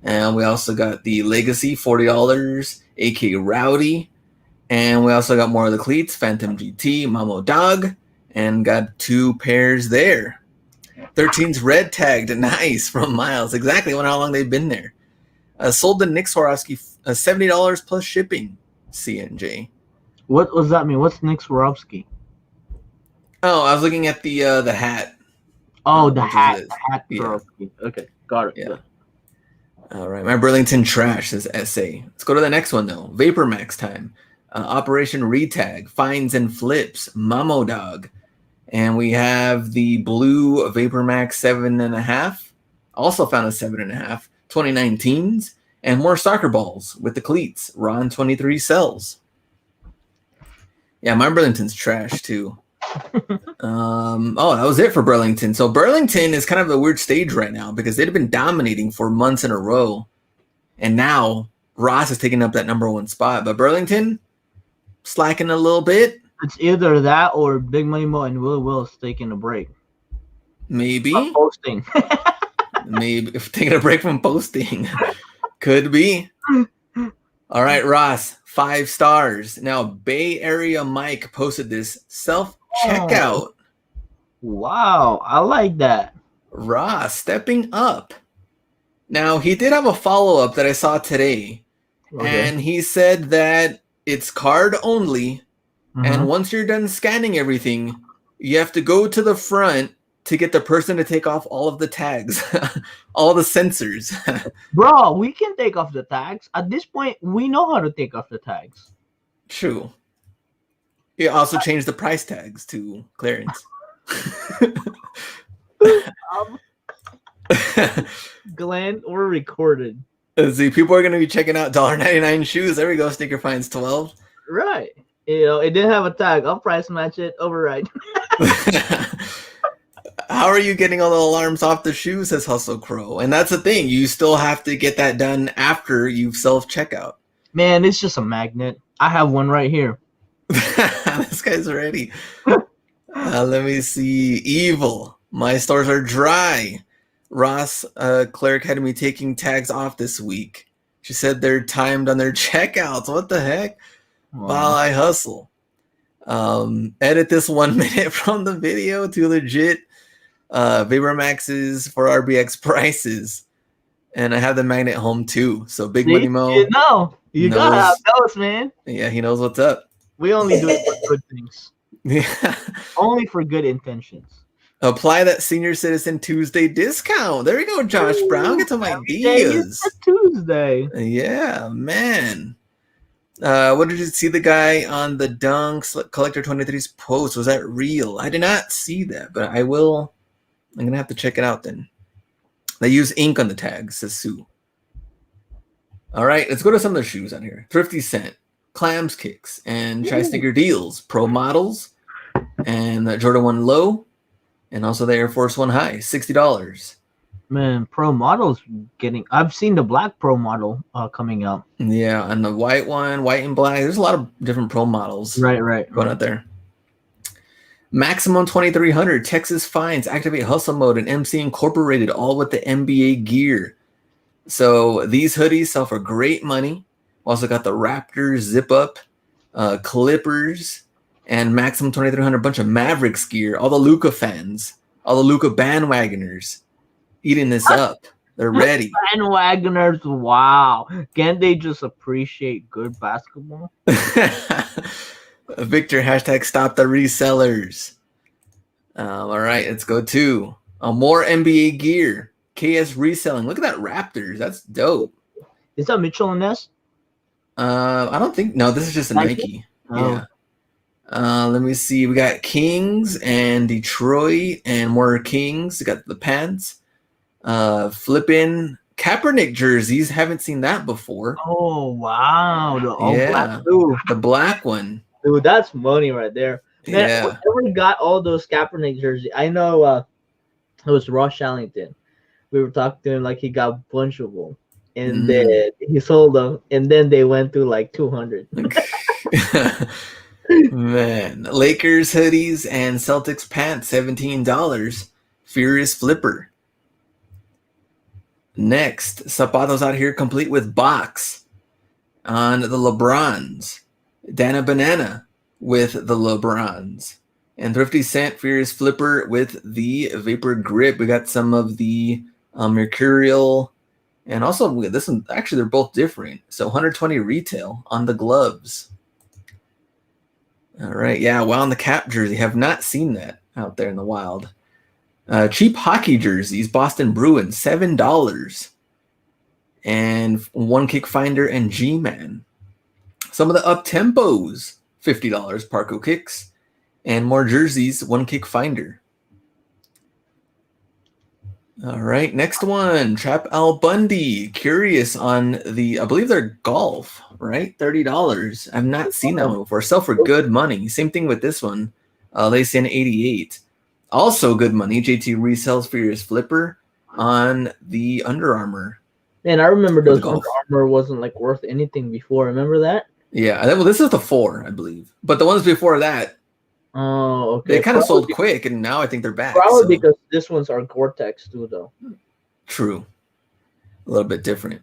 And we also got the Legacy, $40. AK Rowdy. And we also got more of the cleats, Phantom GT, Mamo Dog. And got 2 pairs there. 13's red tagged, nice, from Miles. Exactly how long they've been there. Sold to Nick Swarovski, $70 plus shipping, CNJ. What does that mean? What's Nick Swarovski? Oh, I was looking at the hat. Oh, the hat. The hat yeah. Swarovski. Okay, got it. Yeah. All right, my Burlington trash says SA. Let's go to the next one, though. Vapor Max time. Operation Retag, Finds and Flips, Mamo Dog. And we have the blue Vapor Max 7.5. Also found a 7.5. 2019s. And more soccer balls with the cleats. Ron 23 sells. Yeah, my Burlington's trash too. Oh, that was it for Burlington. So Burlington is kind of a weird stage right now because they've been dominating for months in a row. And now Ross is taking up that #1 spot. But Burlington slacking a little bit. It's either that or Big Money Mo and Willis taking a break. Maybe. Not posting. Maybe if taking a break from posting. Could be. All right, Ross, 5 stars. Now, Bay Area Mike posted this self-checkout. Oh, wow, I like that. Ross stepping up. Now, he did have a follow-up that I saw today. Okay. And he said that it's card only. And once you're done scanning everything, you have to go to the front to get the person to take off all of the tags, all the sensors. Bro, we can take off the tags. At this point, we know how to take off the tags. True. You also changed the price tags to clearance. Glenn, we're recorded. Let's see, people are going to be checking out $1.99 shoes. There we go. Sneaker finds 12. Right. You know, it didn't have a tag. I'll price match it. Override. How are you getting all the alarms off the shoes, says Hustle Crow? And that's the thing. You still have to get that done after you've self-checkout. Man, it's just a magnet. I have one right here. This guy's ready. Let me see. Evil. My stores are dry. Ross Clerk had me taking tags off this week. She said they're timed on their checkouts. What the heck? While I hustle. Edit this 1 minute from the video to legit Vapor Maxes for RBX prices. And I have the magnet home too. So Big Money Mo. You know, you gotta have those, man. Yeah, he knows what's up. We only do it for good things. Yeah. Only for good intentions. Apply that Senior Citizen Tuesday discount. There you go, Josh Brown. Get some ideas. It's Tuesday. Yeah, man. What did you see the guy on the Dunks Collector 23's post? Was that real? I did not see that, but I will. I'm going to have to check it out then. They use ink on the tags, says Sue. All right, let's go to some of the shoes on here. Thrifty Scent, Clams Kicks, and Chai Sneaker Deals. Pro models, and the Jordan 1 Low, and also the Air Force 1 High, $60. Man, pro models getting. I've seen the black pro model coming out. Yeah, and the white one, white and black. There's a lot of different pro models. Right. Going out there. Maximum 2300 Texas Fines, Activate Hustle Mode, and MC Incorporated, all with the NBA gear. So these hoodies sell for great money. Also got the Raptors zip up, Clippers, and Maximum 2300. Bunch of Mavericks gear. All the Luka fans, all the Luka bandwagoners. Eating this up. They're ready. Bandwagoners, wow. Can't they just appreciate good basketball? Victor, hashtag stop the resellers. All right, let's go to more NBA gear. KS reselling. Look at that Raptors. That's dope. Is that Mitchell and Ness? I don't think. No, this is just a Nike. Oh. Yeah. Let me see. We got Kings and Detroit and more Kings. We got the pants. Flippin' Kaepernick jerseys. Haven't seen that before. Oh wow, the all black Yeah, too. the black one. Dude, that's money right there. Man, Yeah. whoever got all those Kaepernick jerseys, I know it was Ross Shallington. We were talking to him like he got a bunch of them. And then he sold them, and then they went through like 200. Man, Lakers hoodies and Celtics pants, $17. Furious Flipper. Next, Zapatos out here complete with box on the LeBrons. Dana Banana with the LeBrons. And Thrifty Cent Furious Flipper with the Vapor Grip. We got some of the Mercurial. And also, this one, actually, they're both different. So 120 retail on the gloves. All right. Yeah, wow, on the cap jersey. Have not seen that out there in the wild. Cheap hockey jerseys, Boston Bruins, $7. And One Kick Finder and G-Man. Some of the up-tempos, $50, Parco Kicks. And more jerseys, One Kick Finder. All right, next one, Trap Al Bundy. Curious on the, I believe they're golf, right? $30. I've not seen that one before. Sell for good money. Same thing with this one. They send 88. Also good money. JT resells Furious Flipper on the Under Armour. Man, I remember those Under Armour wasn't like worth anything before. Remember that? Yeah, well, this is the 4, I believe. But the ones before that, oh, okay. They kind of sold quick, and now I think they're back. Probably because this one's are Gore-Tex too, though. True. A little bit different.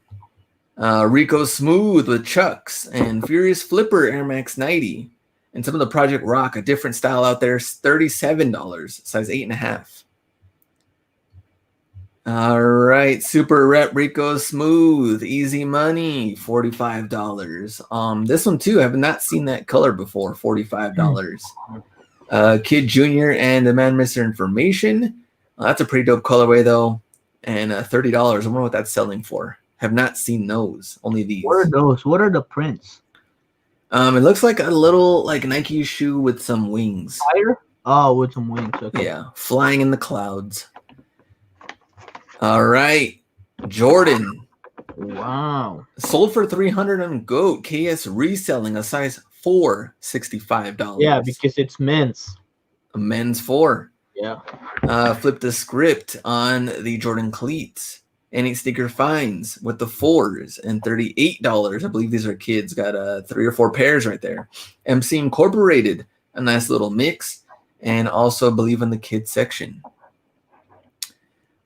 Rico Smooth with Chucks and Furious Flipper Air Max 90. And some of the Project Rock, a different style out there, $37, size 8.5. All right, Super Rep Rico Smooth, Easy Money, $45. This one too, I have not seen that color before, $45. Kid Jr. and the Man Mr. Information. That's a pretty dope colorway though, and $30. I wonder what that's selling for. Have not seen those. Only these. What are those? What are the prints? It looks like a little like Nike shoe with some wings. Fire? Oh, with some wings. Okay. Yeah, flying in the clouds. All right, Jordan. Wow. Sold for $300 on GOAT. KS reselling a size 4, $65. Yeah, because it's men's. A men's 4. Yeah. Flip the script on the Jordan cleats. Any sticker finds with the 4s and $38. I believe these are kids. Got 3 or 4 pairs right there. MC Incorporated, a nice little mix. And also believe in the kids section.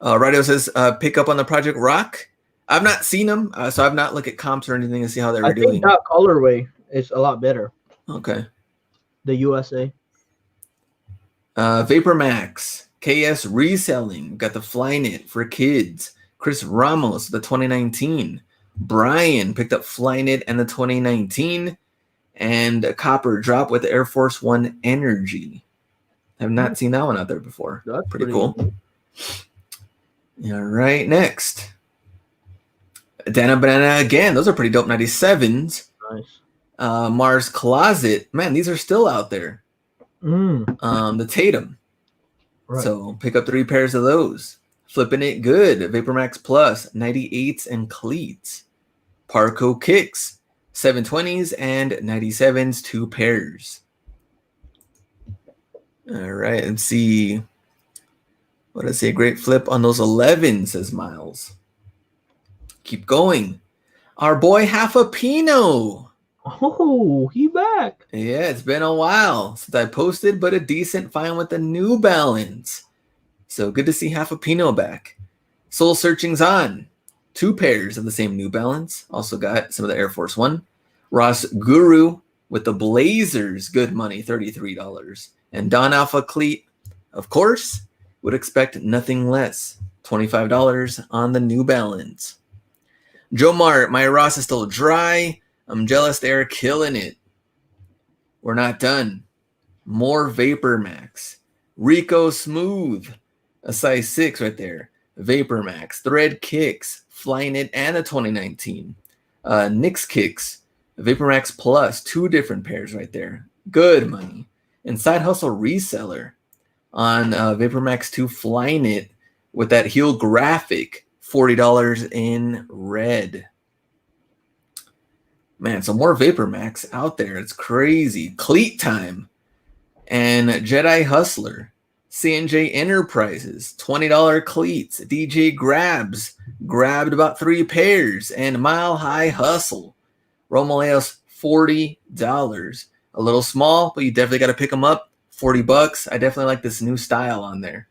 Radio says pick up on the Project Rock. I've not seen them, so I've not looked at comps or anything to see how they were doing. I think that colorway is a lot better. Okay. The USA. Vapor Max. KS reselling. Got the Flyknit for kids. Chris Ramos, the 2019. Brian picked up Flyknit and the 2019. And a Copper drop with the Air Force One Energy. I've not seen that one out there before. That's pretty cool. All right, next. Dana Banana again. Those are pretty dope 97s. Nice. Mars Closet. Man, these are still out there. The Tatum. Right. So pick up 3 pairs of those. Flipping it good. VaporMax Plus, 98s and cleats. Parco Kicks, 720s and 97s, 2 pairs. All right, let's see. What did I say? Great flip on those 11s, says Miles. Keep going. Our boy Half a Pino. Oh, he back. Yeah, it's been a while since I posted, but a decent find with the New Balance. So good to see Half a Pino back. Soul Searching's on. 2 pairs of the same New Balance. Also got some of the Air Force One. Ross Guru with the Blazers. Good money, $33. And Don Alpha Cleat, of course, would expect nothing less. $25 on the New Balance. Joe Mart, my Ross is still dry. I'm jealous they're killing it. We're not done. More Vapor Max. Rico Smooth. A size 6 right there. Vapor Max. Thread Kicks. Flyknit and a 2019. Nix Kicks. Vapor Max Plus. 2 different pairs right there. Good money. And Side Hustle Reseller on Vapor Max 2 Flyknit with that heel graphic. $40 in red. Man, some more Vapor Max out there. It's crazy. Cleat Time and Jedi Hustler. C&J Enterprises, $20 cleats. DJ Grabs, grabbed about 3 pairs. And Mile High Hustle, Romaleos, $40. A little small, but you definitely got to pick them up. $40. I definitely like this new style on there.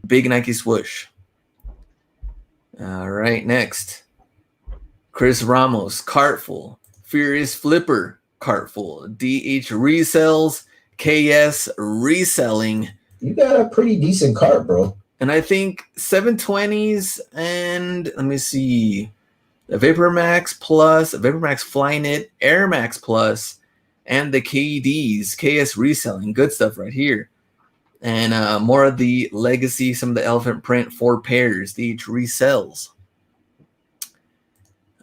Big Nike swoosh. All right, next. Chris Ramos, Cartful. Furious Flipper, Cartful. DH Resells, KS Reselling. You got a pretty decent cart, bro. And I think 720s and let me see. The Vapor Max Plus, Vapor Max Flyknit, Air Max Plus, and the KDs, KS Reselling. Good stuff right here. And more of the Legacy, some of the elephant print, 4 pairs. DH Resells.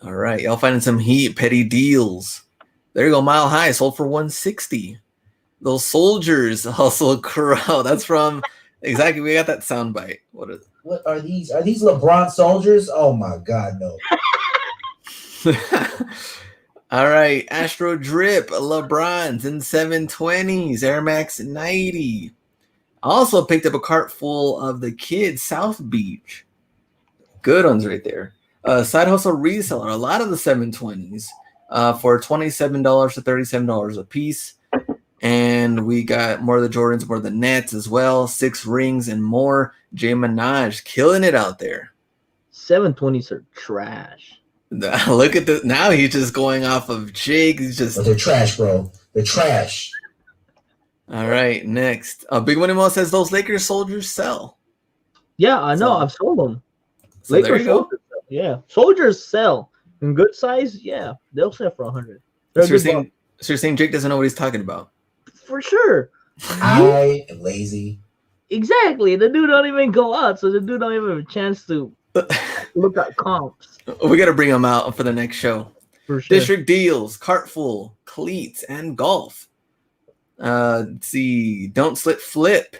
All right, y'all finding some heat, petty deals. There you go, Mile High sold for $160. Those Soldiers Hustle Crow. That's from exactly. We got that soundbite. What are these? Are these LeBron Soldiers? Oh my God, no. All right, Astro Drip, LeBrons in 720s, Air Max 90. I also picked up a cart full of the kids South Beach. Good ones right there. Side Hustle Reseller, a lot of the 720s for $27 to $37 a piece. And we got more of the Jordans, more of the Nets as well. 6 rings and more. J Minaj killing it out there. 720s are trash. Look at this. Now he's just going off of Jake. He's just. But they're trash, bro. They're trash. All right, next. Big Money Mo says those Lakers Soldiers sell. Yeah, I know. I've sold them. So Lakers there you go. Soldiers sell. Yeah, Soldiers sell in good size. Yeah, they'll sell for $100. So you're saying Jake doesn't know what he's talking about? For sure. I am lazy. Exactly. The dude don't even go out, so the dude don't even have a chance to look at comps. We got to bring him out for the next show. For sure. District Deals, Cartful, Cleats, and Golf. Let's see. Don't Slip Flip.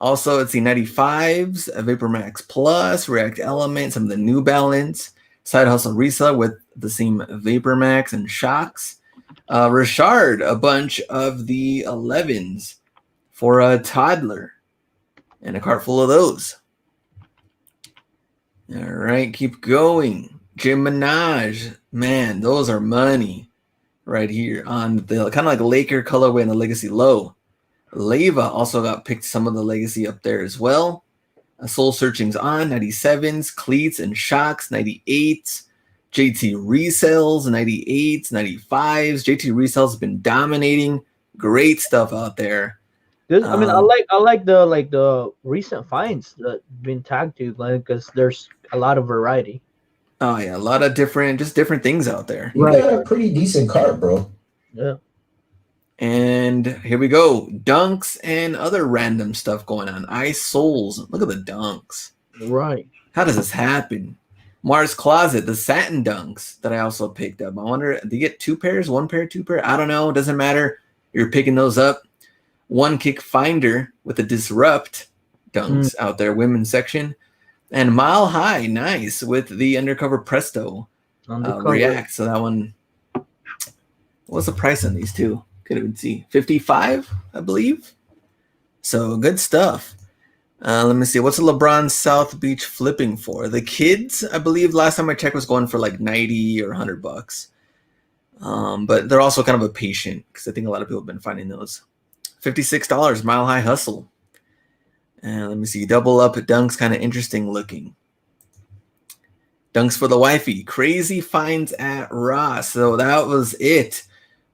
Also, let's see. 95s, Vapor Max Plus, React Element, some of the New Balance. Side Hustle Reseller with the same Vapor Max and Shocks. Richard, a bunch of the 11s for a toddler. And a cart full of those. All right, keep going. J Minaj, man, those are money right here on the kind of like Laker colorway and the Legacy Low. Leva also got picked some of the Legacy up there as well. Soul Searching's on 97s, Cleats and Shocks 98s. JT Resells 98s, 95s. JT Resells has been dominating. Great stuff out there. I mean, I like the recent finds that been tagged to, like, because there's a lot of variety. Oh yeah, a lot of different things out there. You got a pretty decent cart, bro. Yeah. And here we go, dunks and other random stuff going on. Ice Souls, look at the dunks. Right. How does this happen? Mars Closet, the satin dunks that I also picked up. I wonder, do you get 2 pairs, 1 pair, 2 pair? I don't know. It doesn't matter. You're picking those up. One Kick Finder with the Disrupt dunks out there, women's section. And Mile High, nice, with the Undercover Presto React. So that one, what's the price on these two? Couldn't even see. 55, I believe. So good stuff. Let me see. What's the LeBron South Beach flipping for? The kids, I believe, last time I checked was going for like 90 or $100. But they're also kind of a patient because I think a lot of people have been finding those. $56, Mile High Hustle. And let me see. Double Up Dunks, kind of interesting looking. Dunks for the wifey. Crazy finds at Ross. So that was it.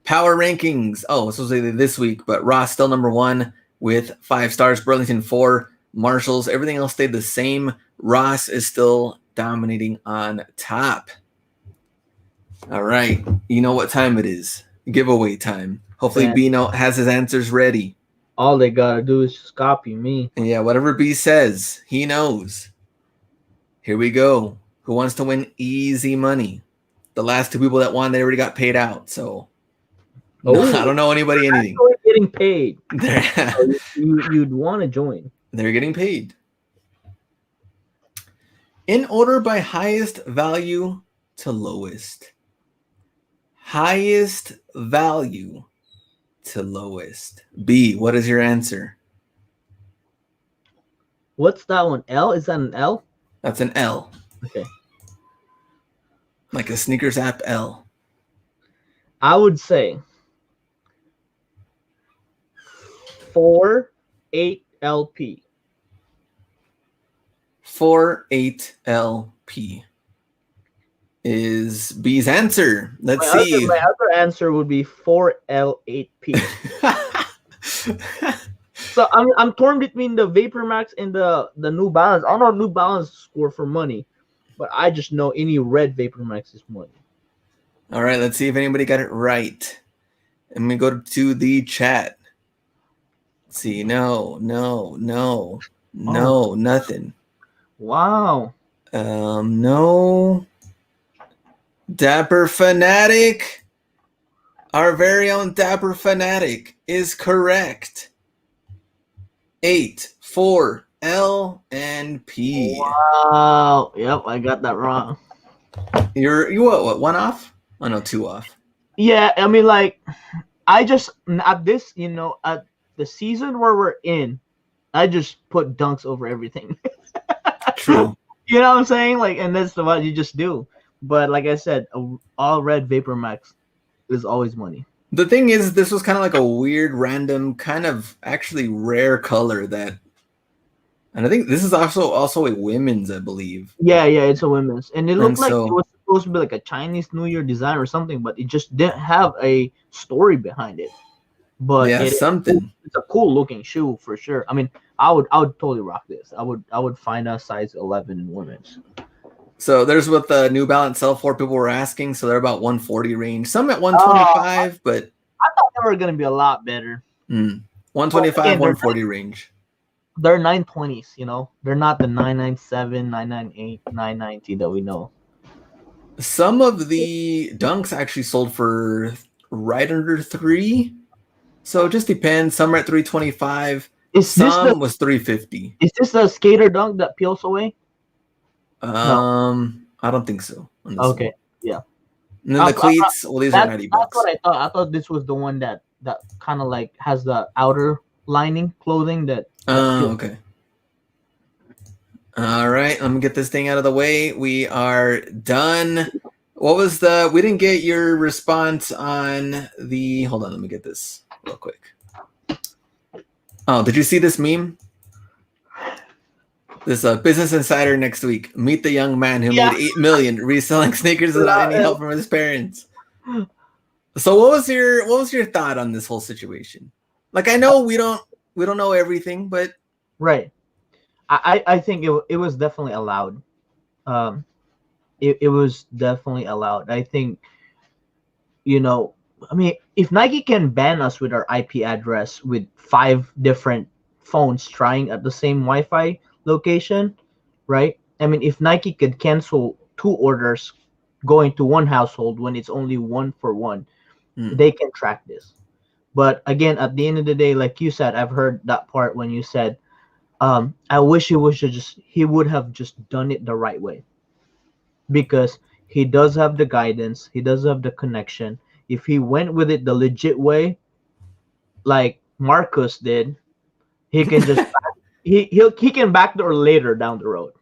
Power rankings. Oh, this was this week, but Ross still number 1 with 5 stars. Burlington 4. Marshalls. Everything else stayed the same. Ross is still dominating on top. All right. You know what time it is. Giveaway time. Hopefully Bino has his answers ready. All they gotta do is just copy me. And yeah, whatever B says, he knows. Here we go. Who wants to win easy money? The last 2 people that won, they already got paid out. So no, I don't know anybody anything. Getting paid. You'd want to join. They're getting paid. In order by highest value to lowest. Highest value to lowest. B, what is your answer? What's that one? L? Is that an L? That's an L. Okay. Like a sneakers app L. I would say 48LP. 48LP is B's answer. Let's My see. other answer would be 4L8P. So I'm torn between the Vapor Max and the New Balance. I don't know New Balance score for money, but I just know any red Vapor Max is money. All right, let's see if anybody got it right. And we go to the chat. Let's see. No, nothing. Wow. No. Dapper Fanatic. Our very own Dapper Fanatic is correct. 8, 4, L, and P. Wow. Yep, I got that wrong. You what? 1 off? Oh no, 2 off. Yeah, I mean, like, I just at this, at the season where we're in, I just put dunks over everything. True. You know what I'm saying? Like, and that's what you just do. But like I said, all red Vapor Max is always money. The thing is, this was kind of like a weird, random, kind of actually rare color that, and I think this is also a women's, I believe. Yeah, it's a women's, and it looked like so- it was supposed to be like a Chinese New Year design or something, but it just didn't have a story behind it. But Yeah, something. It's a cool looking shoe for sure. I mean, I would totally rock this. I would find a size 11 in women's. So there's what the New Balance sell for. People were asking, so they're about 140 range. Some at 125, but I thought they were gonna be a lot better. 125, Well, again, 140 range. They're 920s, they're not the 997, 998, 990 that we know. Some of the dunks actually sold for right under 3. So it just depends. Some are at 325. Some was 350. Is this the skater dunk that peels away? I don't think so. Okay, one. yeah. And then the cleats, these are $90. That's what I thought. I thought this was the one that kind of like has the outer lining clothing that. Okay. All right, let me get this thing out of the way. We are done. What was we didn't get your response on the, hold on, let me get this real quick. Oh, did you see this meme? This Business Insider next week. Meet the young man who made $8 million reselling sneakers without any help from his parents. So what was your thought on this whole situation? Like, I know we don't know everything, but right. I think it was definitely allowed. It was definitely allowed. I think, I mean, if Nike can ban us with our IP address with 5 different phones trying at the same Wi-Fi location, right? I mean, if Nike could cancel 2 orders going to one household when it's only 1 for 1, they can track this. But again, at the end of the day, like you said, I've heard that part when you said, I wish he would have just done it the right way, because he does have the guidance, he does have the connection. If he went with it the legit way, like Marcus did, he can just he can backdoor later down the road.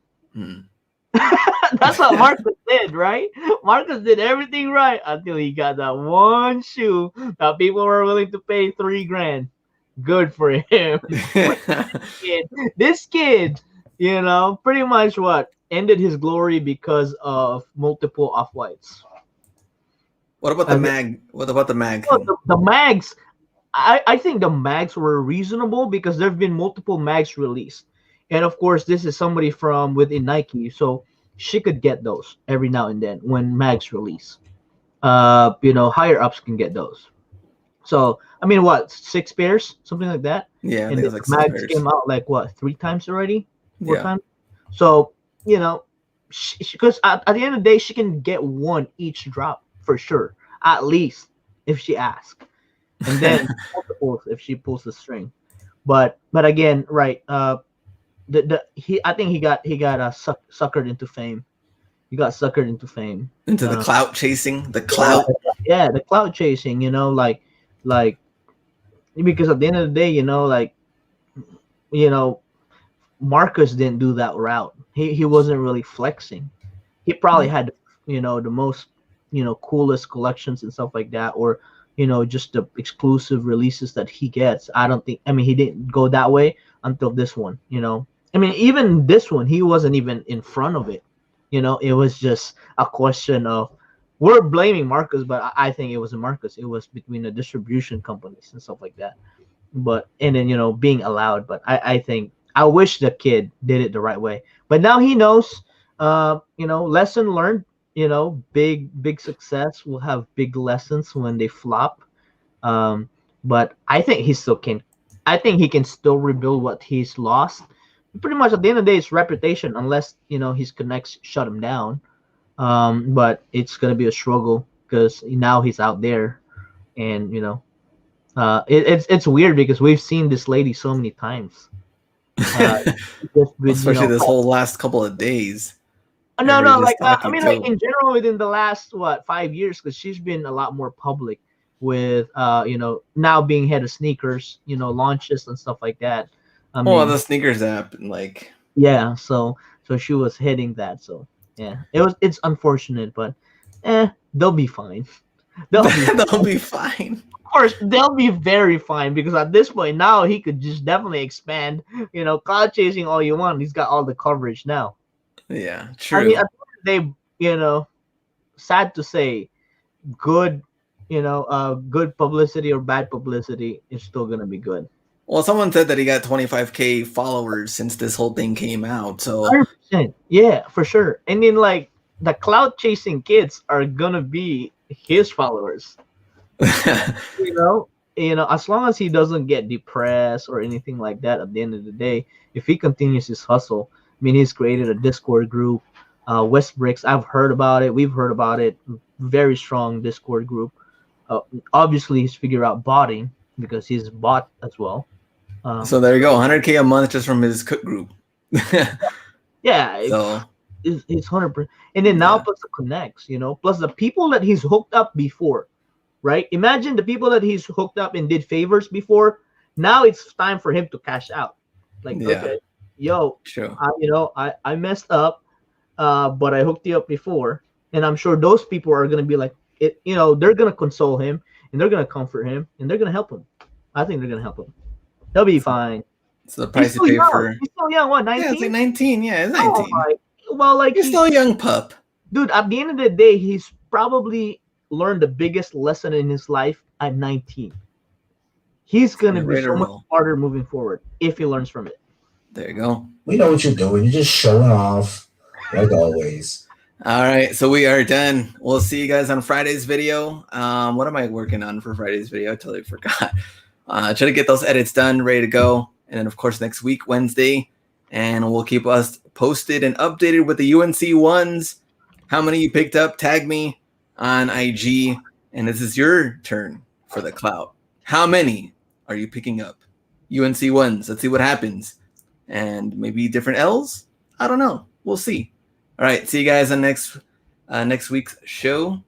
That's what Marcus did, right? Marcus did everything right until he got that one shoe that people were willing to pay $3,000. Good for him. This kid, pretty much ended his glory because of multiple off-whites. What about the mag? What about the mag? The mags, I think the mags were reasonable because there have been multiple mags released. And of course, this is somebody from within Nike, so she could get those every now and then when mags release. Higher ups can get those. So, I mean, 6 pairs? Something like that? Yeah, I and think the it was like 6 mags pairs. came out 3 times already? 4 Yeah. times? So, because at the end of the day, she can get 1 each drop for sure, at least if she asks, and then multiples if she pulls the string. But again, right? I think he got suckered into fame. He got suckered into fame. Into the clout chasing, the Yeah, clout. yeah, the cloud chasing. Like because at the end of the day, you know, Marcus didn't do that route. He wasn't really flexing. He probably had, the most, coolest collections and stuff like that, or just the exclusive releases that he gets. I don't think. I mean, he didn't go that way until this one. I mean, even this one, he wasn't even in front of it. It was just a question of we're blaming Marcus, but I think it wasn't Marcus. It was between the distribution companies and stuff like that. But and then being allowed. But I think I wish the kid did it the right way. But now he knows. Lesson learned. Big success will have big lessons when they flop. But I think he still can. I think he can still rebuild what he's lost. Pretty much at the end of the day, it's reputation, unless his connects shut him down. But it's gonna be a struggle because now he's out there, and it's weird because we've seen this lady so many times. Just with, Especially this whole last couple of days. no, Everybody like just I mean, talking like too. in general, within the last 5 years, because she's been a lot more public with now being head of sneakers, launches and stuff like that. I Well, mean, the sneakers app, and like, yeah, so she was heading that. So yeah, it's unfortunate, but they'll be fine. They'll be they'll be fine. Of course, they'll be very fine because at this point now he could just definitely expand. Cloud chasing all you want. He's got all the coverage now. Yeah, I mean, true. at the end of the day, sad to say, good, good publicity or bad publicity is still gonna be good. Well, someone said that he got 25K followers since this whole thing came out. So 100%, yeah, for sure. And then like the cloud chasing kids are gonna be his followers. As long as he doesn't get depressed or anything like that at the end of the day, if he continues his hustle, I mean, he's created a Discord group, West Bricks. I've heard about it. We've heard about it. Very strong Discord group. Obviously, he's figured out botting because he's bought as well. so there you go, 100K a month just from his cook group. Yeah, So it's 100%. And then now plus the connects, plus the people that he's hooked up before. Right? Imagine the people that he's hooked up and did favors before. Now it's time for him to cash out. Like, okay, yo, true. I messed up, but I hooked you up before, and I'm sure those people are gonna be like, they're gonna console him and they're gonna comfort him and they're gonna help him. I think they're gonna help him. He'll be fine. So the price you pay for. He's still young. What, 19? Yeah, it's like 19. Yeah, it's 19. Well, like he's still a young pup, dude. At the end of the day, he's probably learned the biggest lesson in his life at 19. He's gonna be so much smarter moving forward if he learns from it. There you go. We know what you're doing. You're just showing off, like always. All right, so we are done. We'll see you guys on Friday's video. What am I working on for Friday's video? I totally forgot. Try to get those edits done, ready to go. And then, of course, next week, Wednesday. And we'll keep us posted and updated with the UNC ones. How many you picked up? Tag me on IG. And this is your turn for the clout. How many are you picking up? UNC ones. Let's see what happens. And maybe different L's? I don't know. We'll see. All right. See you guys on next week's show.